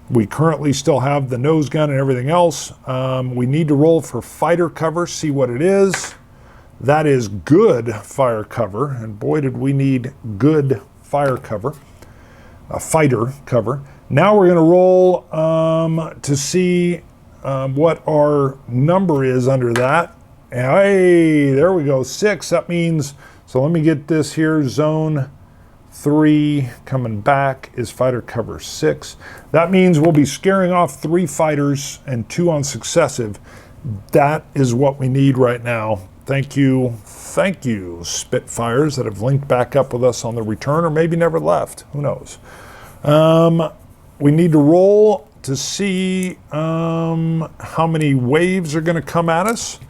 We currently still have the nose gun and everything else. We need to roll for fighter cover, see what it is. That is good fire cover, and boy did we need good fire cover, fighter cover. Now we're going to roll to see what our number is under that. And hey, there we go, 6. That means, so let me get this here, zone 3 coming back is fighter cover 6. That means we'll be scaring off 3 fighters and 2 on successive. That is what we need right now. Thank you, Spitfires that have linked back up with us on the return, or maybe never left. Who knows? We need to roll to see how many waves are going to come at us.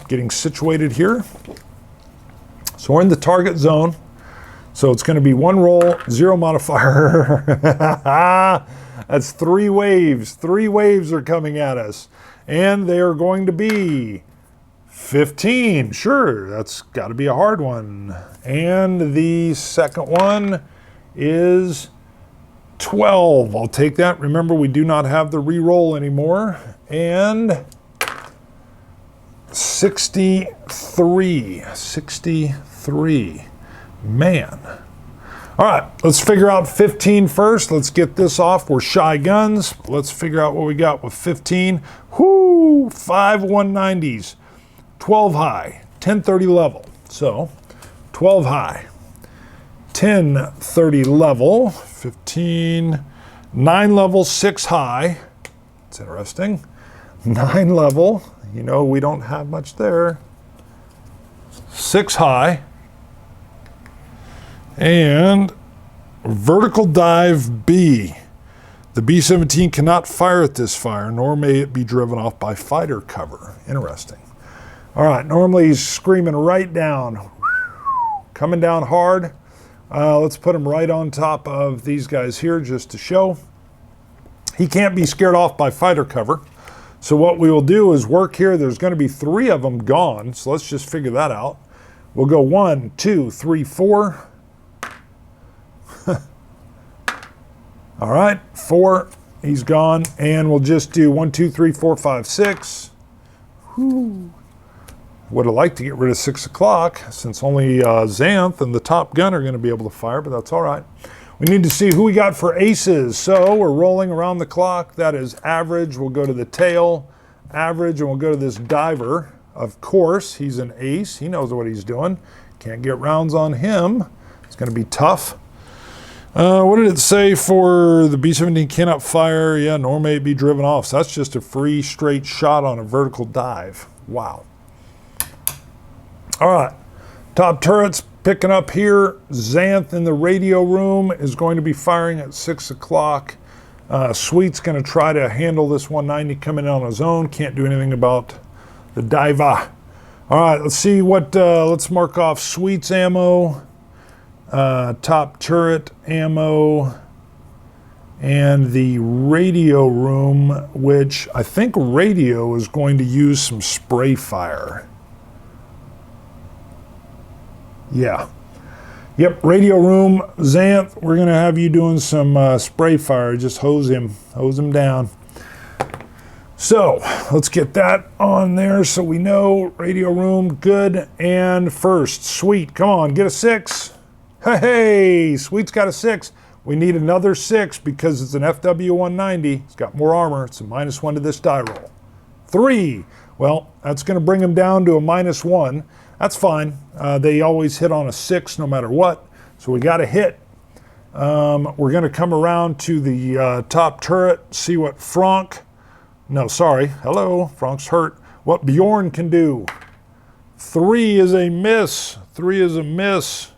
Getting situated here. So we're in the target zone. So it's going to be 1 roll, 0 modifier. That's 3 waves. 3 waves are coming at us. And they are going to be 15. Sure, that's got to be a hard one. And the second one is 12. I'll take that. Remember, we do not have the re-roll anymore. And 63. 63. Man. All right, let's figure out 15 first. Let's get this off. We're shy guns. Let's figure out what we got with 15. Whoo, 5 190s, 12 high, 1030 level. So 12 high, 1030 level, 15, 9 level, 6 high. It's interesting. 9 level, you know, we don't have much there. 6 high. And vertical dive B. The B-17 cannot fire at this fire, nor may it be driven off by fighter cover. Interesting. All right, normally he's screaming right down. Coming down hard. Let's put him right on top of these guys here just to show. He can't be scared off by fighter cover. So what we will do is work here. There's going to be 3 of them gone, so let's just figure that out. We'll go 1, 2, 3, 4. All right, 4, he's gone, and we'll just do 1, 2, 3, 4, 5, 6. Whew. Would have liked to get rid of 6 o'clock since only Xanth and the top gun are going to be able to fire, but that's all right. We need to see who we got for aces. So we're rolling around the clock. That is average. We'll go to the tail, average, and we'll go to this diver. Of course, he's an ace. He knows what he's doing. Can't get rounds on him. It's going to be tough. What did it say for the B-17 cannot fire? Yeah, nor may it be driven off. So that's just a free straight shot on a vertical dive. Wow. All right. Top turrets picking up here. Xanth in the radio room is going to be firing at 6 o'clock. Sweet's going to try to handle this 190 coming in on his own. Can't do anything about the diver. All right, let's see what, let's mark off Sweet's ammo, top turret ammo, and the radio room, which I think radio is going to use some spray fire. Yeah. Yep, radio room, Xanth, we're gonna have you doing some spray fire. Just hose him down. So let's get that on there so we know. Radio room, good. And first, Sweet, come on, get a 6. Hey, Sweet's got a 6. We need another 6 because it's an FW190. It's got more armor. It's a -1 to this die roll. 3. Well, that's going to bring him down to a -1. That's fine. They always hit on a 6 no matter what. So we got a hit. We're going to come around to the top turret, see what hello, Frank's hurt. What Bjorn can do. 3 is a miss. 3 is a miss.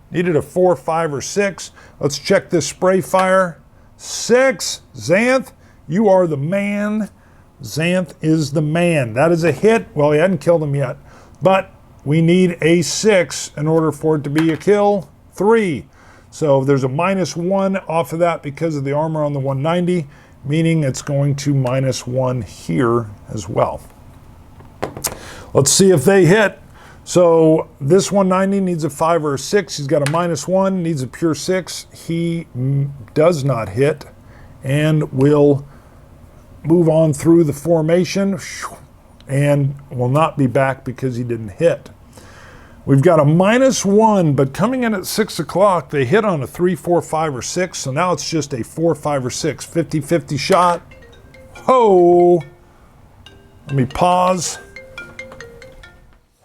Needed a 4, 5, or 6. Let's check this spray fire. 6. Xanth, you are the man. Xanth is the man. That is a hit. Well, he hadn't killed him yet. But we need a 6 in order for it to be a kill. 3. So there's a -1 off of that because of the armor on the 190, meaning it's going to -1 here as well. Let's see if they hit. So this 190 needs a 5 or a 6. He's got a -1, needs a pure 6. He does not hit and will move on through the formation and will not be back because he didn't hit. We've got a -1, but coming in at 6 o'clock, they hit on a 3, 4, 5, or 6. So now it's just a 4, 5, or 6. 50-50 shot. Ho! Let me pause.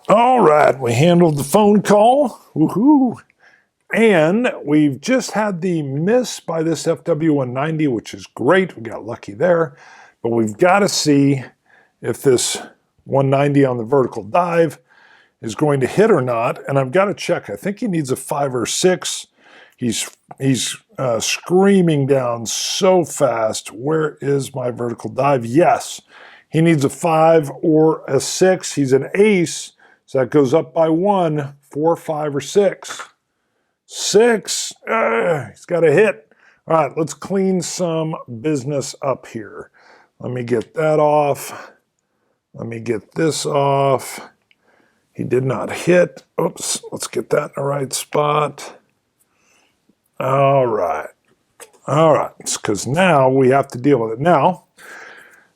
All right, we handled the phone call. Woohoo! And we've just had the miss by this FW190, which is great. We got lucky there. But we've got to see if this 190 on the vertical dive is going to hit or not. And I've got to check. I think he needs a 5 or 6. He's screaming down so fast. Where is my vertical dive? Yes, he needs a 5 or a 6. He's an ace. So that goes up by 1, 4, 5, or 6. 6. He's got a hit. All right, let's clean some business up here. Let me get that off. Let me get this off. He did not hit. Oops, let's get that in the right spot. All right. All right, because now we have to deal with it. Now,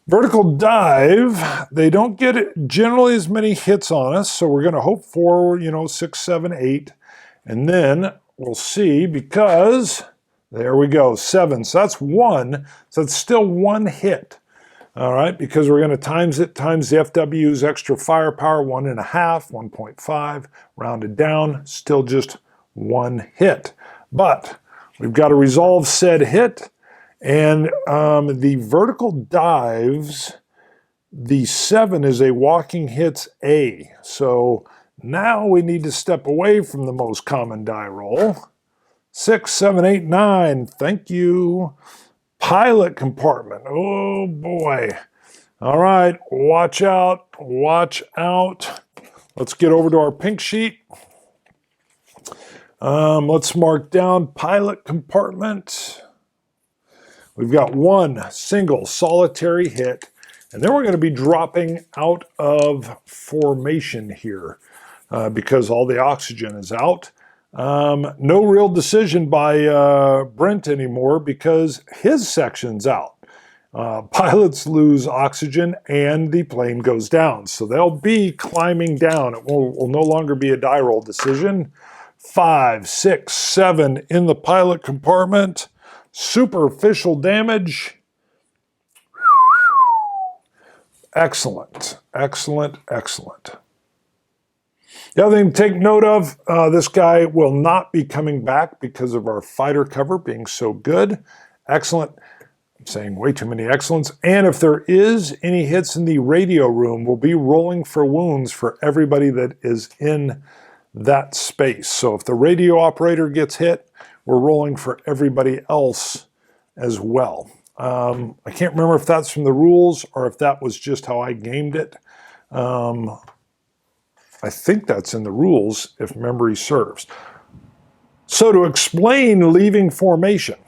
vertical dive, they don't get generally as many hits on us, so we're going to hope for, 6, 7, 8. And then we'll see, because there we go, 7. So that's 1. So it's still 1 hit. All right, because we're going to times it times the FW's extra firepower, 1.5, 1.5, rounded down, still just 1 hit. But we've got to resolve said hit. And the vertical dives, the 7 is a walking hits A. So now we need to step away from the most common die roll. 6, 7, 8, 9. Thank you. Pilot compartment. Oh boy. All right. Watch out. Watch out. Let's get over to our pink sheet. Let's mark down pilot compartment. We've got 1 single solitary hit, and then we're going to be dropping out of formation here because all the oxygen is out. No real decision by Brent anymore because his section's out. Pilots lose oxygen and the plane goes down, so they'll be climbing down. It will no longer be a die roll decision. 5, 6, 7 in the pilot compartment. Superficial damage. Excellent, excellent, excellent. The other thing to take note of, this guy will not be coming back because of our fighter cover being so good. Excellent. I'm saying way too many excellents. And if there is any hits in the radio room, we'll be rolling for wounds for everybody that is in that space. So if the radio operator gets hit, we're rolling for everybody else as well. I can't remember if that's from the rules or if that was just how I gamed it. I think that's in the rules if memory serves. So to explain leaving formation.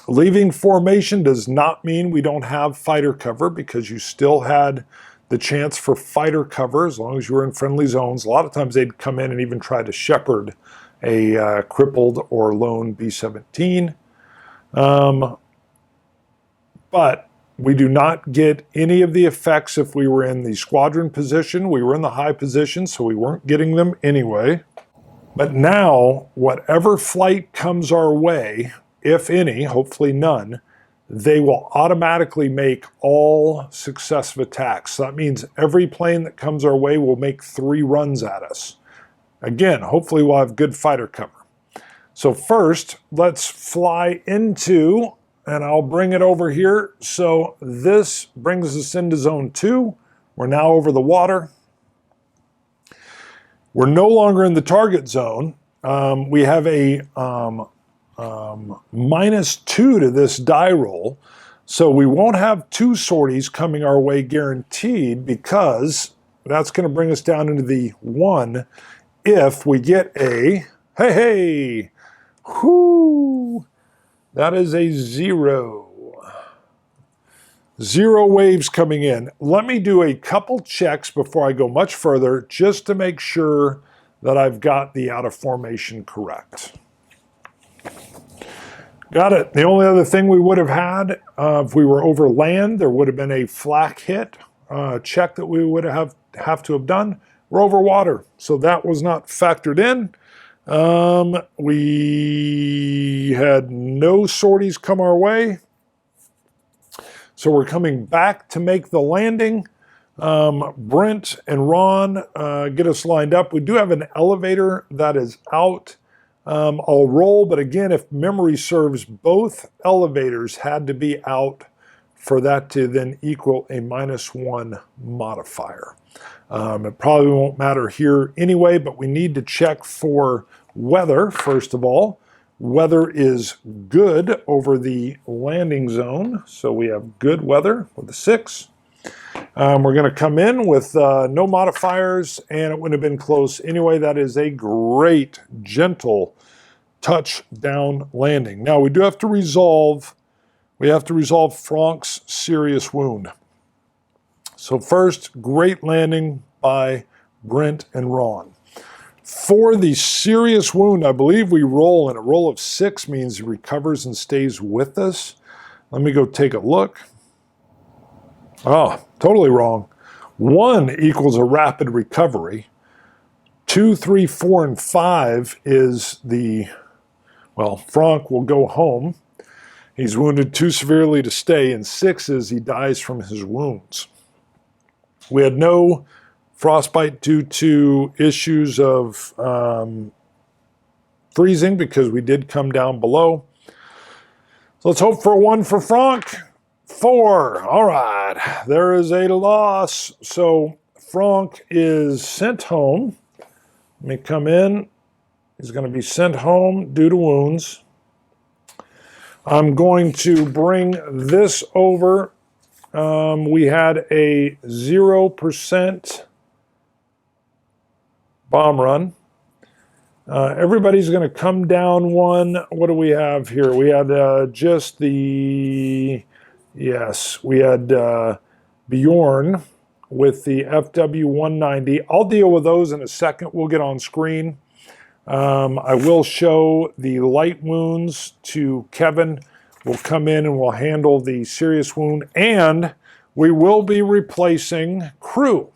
Leaving formation does not mean we don't have fighter cover, because you still had the chance for fighter cover as long as you were in friendly zones. A lot of times they'd come in and even try to shepherd a crippled or lone B-17. But we do not get any of the effects if we were in the squadron position. We were in the high position, so we weren't getting them anyway. But now, whatever flight comes our way, if any, hopefully none, they will automatically make all successive attacks. So that means every plane that comes our way will make 3 runs at us. Again, hopefully we'll have good fighter cover. So first, let's fly into, and I'll bring it over here. So this brings us into zone 2. We're now over the water. We're no longer in the target zone. We have a -2 to this die roll. So we won't have 2 sorties coming our way guaranteed, because that's going to bring us down into the 1 if we get a, hey, whoo, that is a 0. 0 waves coming in. Let me do a couple checks before I go much further, just to make sure that I've got the out of formation correct. Got it. The only other thing we would have had, if we were over land, there would have been a flak hit check that we would have to have done. We're over water, so that was not factored in. We had no sorties come our way. So we're coming back to make the landing. Brent and Ron get us lined up. We do have an elevator that is out. I'll roll, but again, if memory serves, both elevators had to be out for that to then equal a -1 modifier. It probably won't matter here anyway, but we need to check for weather, first of all. Weather is good over the landing zone, so we have good weather with a 6. We're going to come in with no modifiers, and it wouldn't have been close anyway. That is a great, gentle touchdown landing. Now, we do have to resolve, Frank's serious wound. So first, great landing by Brent and Ron. For the serious wound, I believe we roll, and a roll of 6 means he recovers and stays with us. Let me go take a look. Oh, totally wrong. 1 equals a rapid recovery. 2, 3, 4, and 5 is the, well, Frank will go home. He's wounded too severely to stay, and 6 is he dies from his wounds. We had no frostbite due to issues of freezing, because we did come down below. So let's hope for a 1 for Frank. 4. All right. There is a loss. So Frank is sent home. Let me come in. He's going to be sent home due to wounds. I'm going to bring this over. We had a 0% bomb run. Everybody's going to come down 1. What do we have here? We had just the, yes, we had Bjorn with the FW-190. I'll deal with those in a second. We'll get on screen. I will show the light wounds to Kevin. We'll come in and we'll handle the serious wound, and we will be replacing crew.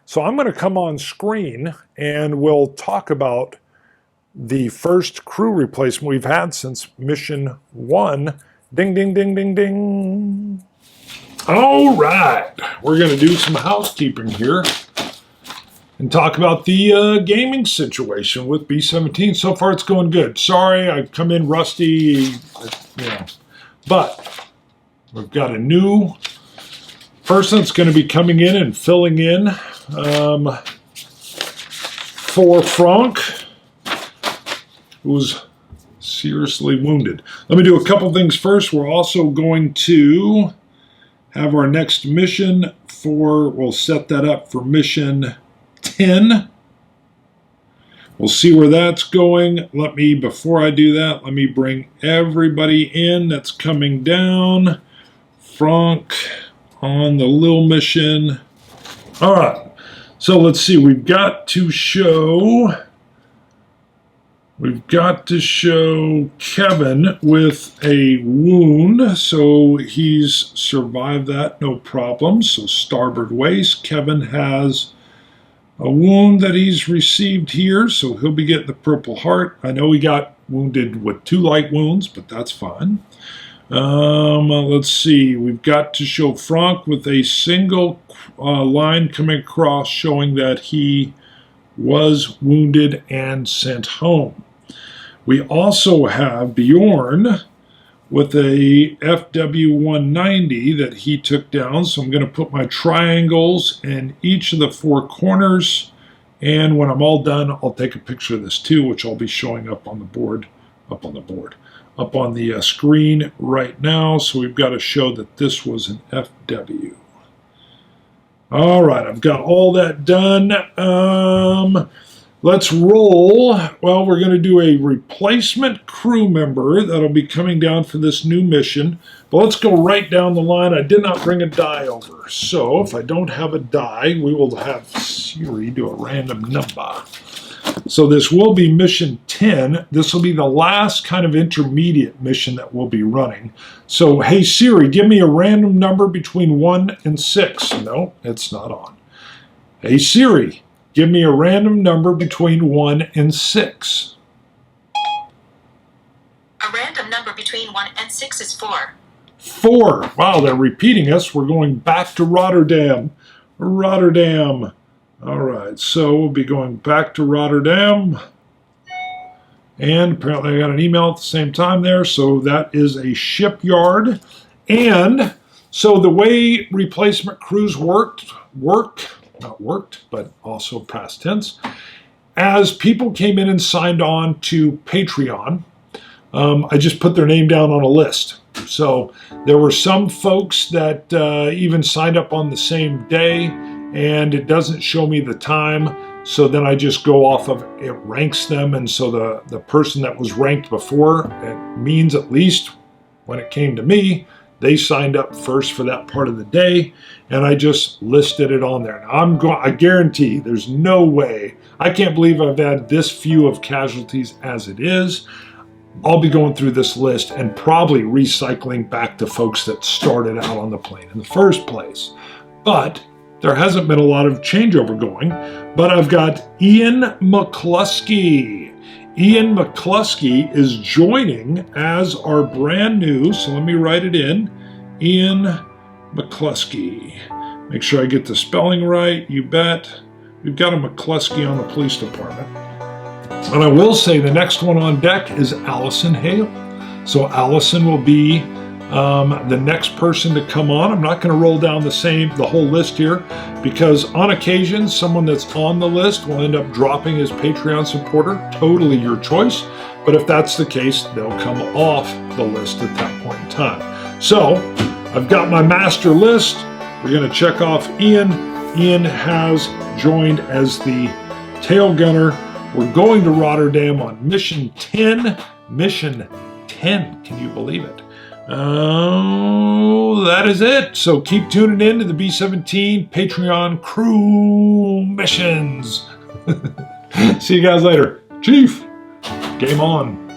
So I'm going to come on screen and we'll talk about the first crew replacement we've had since mission 1. Ding, ding, ding, ding, ding. All right, we're going to do some housekeeping here and talk about the gaming situation with B-17. So far, it's going good. Sorry, I've come in rusty, but we've got a new person that's going to be coming in and filling in for Frank, who's seriously wounded. Let me do a couple things first. We're also going to have our next mission we'll set that up for mission 10. We'll see where that's going. Before I do that, let me bring everybody in that's coming down. Frank on the little mission. All right, so let's see. We've got to show Kevin with a wound, so he's survived that, no problem. So starboard waist, Kevin has a wound that he's received here, so he'll be getting the Purple Heart. I know he got wounded with 2 light wounds, but that's fine. Let's see. We've got to show Frank with a single line coming across showing that he was wounded and sent home. We also have Bjorn with a FW-190 that he took down. So I'm going to put my triangles in each of the 4 corners. And when I'm all done, I'll take a picture of this too, which I'll be showing up on the screen right now. So we've got to show that this was an FW. All right, I've got all that done. Let's roll. Well, we're going to do a replacement crew member that'll be coming down for this new mission. But let's go right down the line. I did not bring a die over. So if I don't have a die, we will have Siri do a random number. So this will be mission 10. This will be the last kind of intermediate mission that we'll be running. So, hey Siri, give me a random number between 1 and 6. No, it's not on. Hey Siri, give me a random number between 1 and 6. A random number between 1 and 6 is 4. 4. Wow, they're repeating us. We're going back to Rotterdam. Rotterdam. All right, so we'll be going back to Rotterdam. And apparently I got an email at the same time there, so that is a shipyard. And so the way replacement crews not worked, but also past tense, as people came in and signed on to Patreon, I just put their name down on a list. So there were some folks that even signed up on the same day, and it doesn't show me the time. So then I just go off of it ranks them. And so the person that was ranked before, it means at least when it came to me, they signed up first for that part of the day, and I just listed it on there. Now I guarantee there's no way, I can't believe I've had this few of casualties as it is. I'll be going through this list and probably recycling back to folks that started out on the plane in the first place. But there hasn't been a lot of changeover going, but I've got Ian McCluskey. Ian McCluskey is joining as our brand new, so let me write it in, Ian McCluskey. Make sure I get the spelling right, you bet. We've got a McCluskey on the police department. And I will say the next one on deck is Allison Hale. So Allison will be the next person to come on. I'm not going to roll down the whole list here, because on occasion someone that's on the list will end up dropping as Patreon supporter. Totally your choice, but if that's the case, they'll come off the list at that point in time. So I've got my master list. We're going to check off Ian. Ian has joined as the tail gunner. We're going to Rotterdam on mission 10. Mission 10, can you believe it? Oh, that is it. So keep tuning in to the B-17 Patreon crew missions. See you guys later. Chief, game on.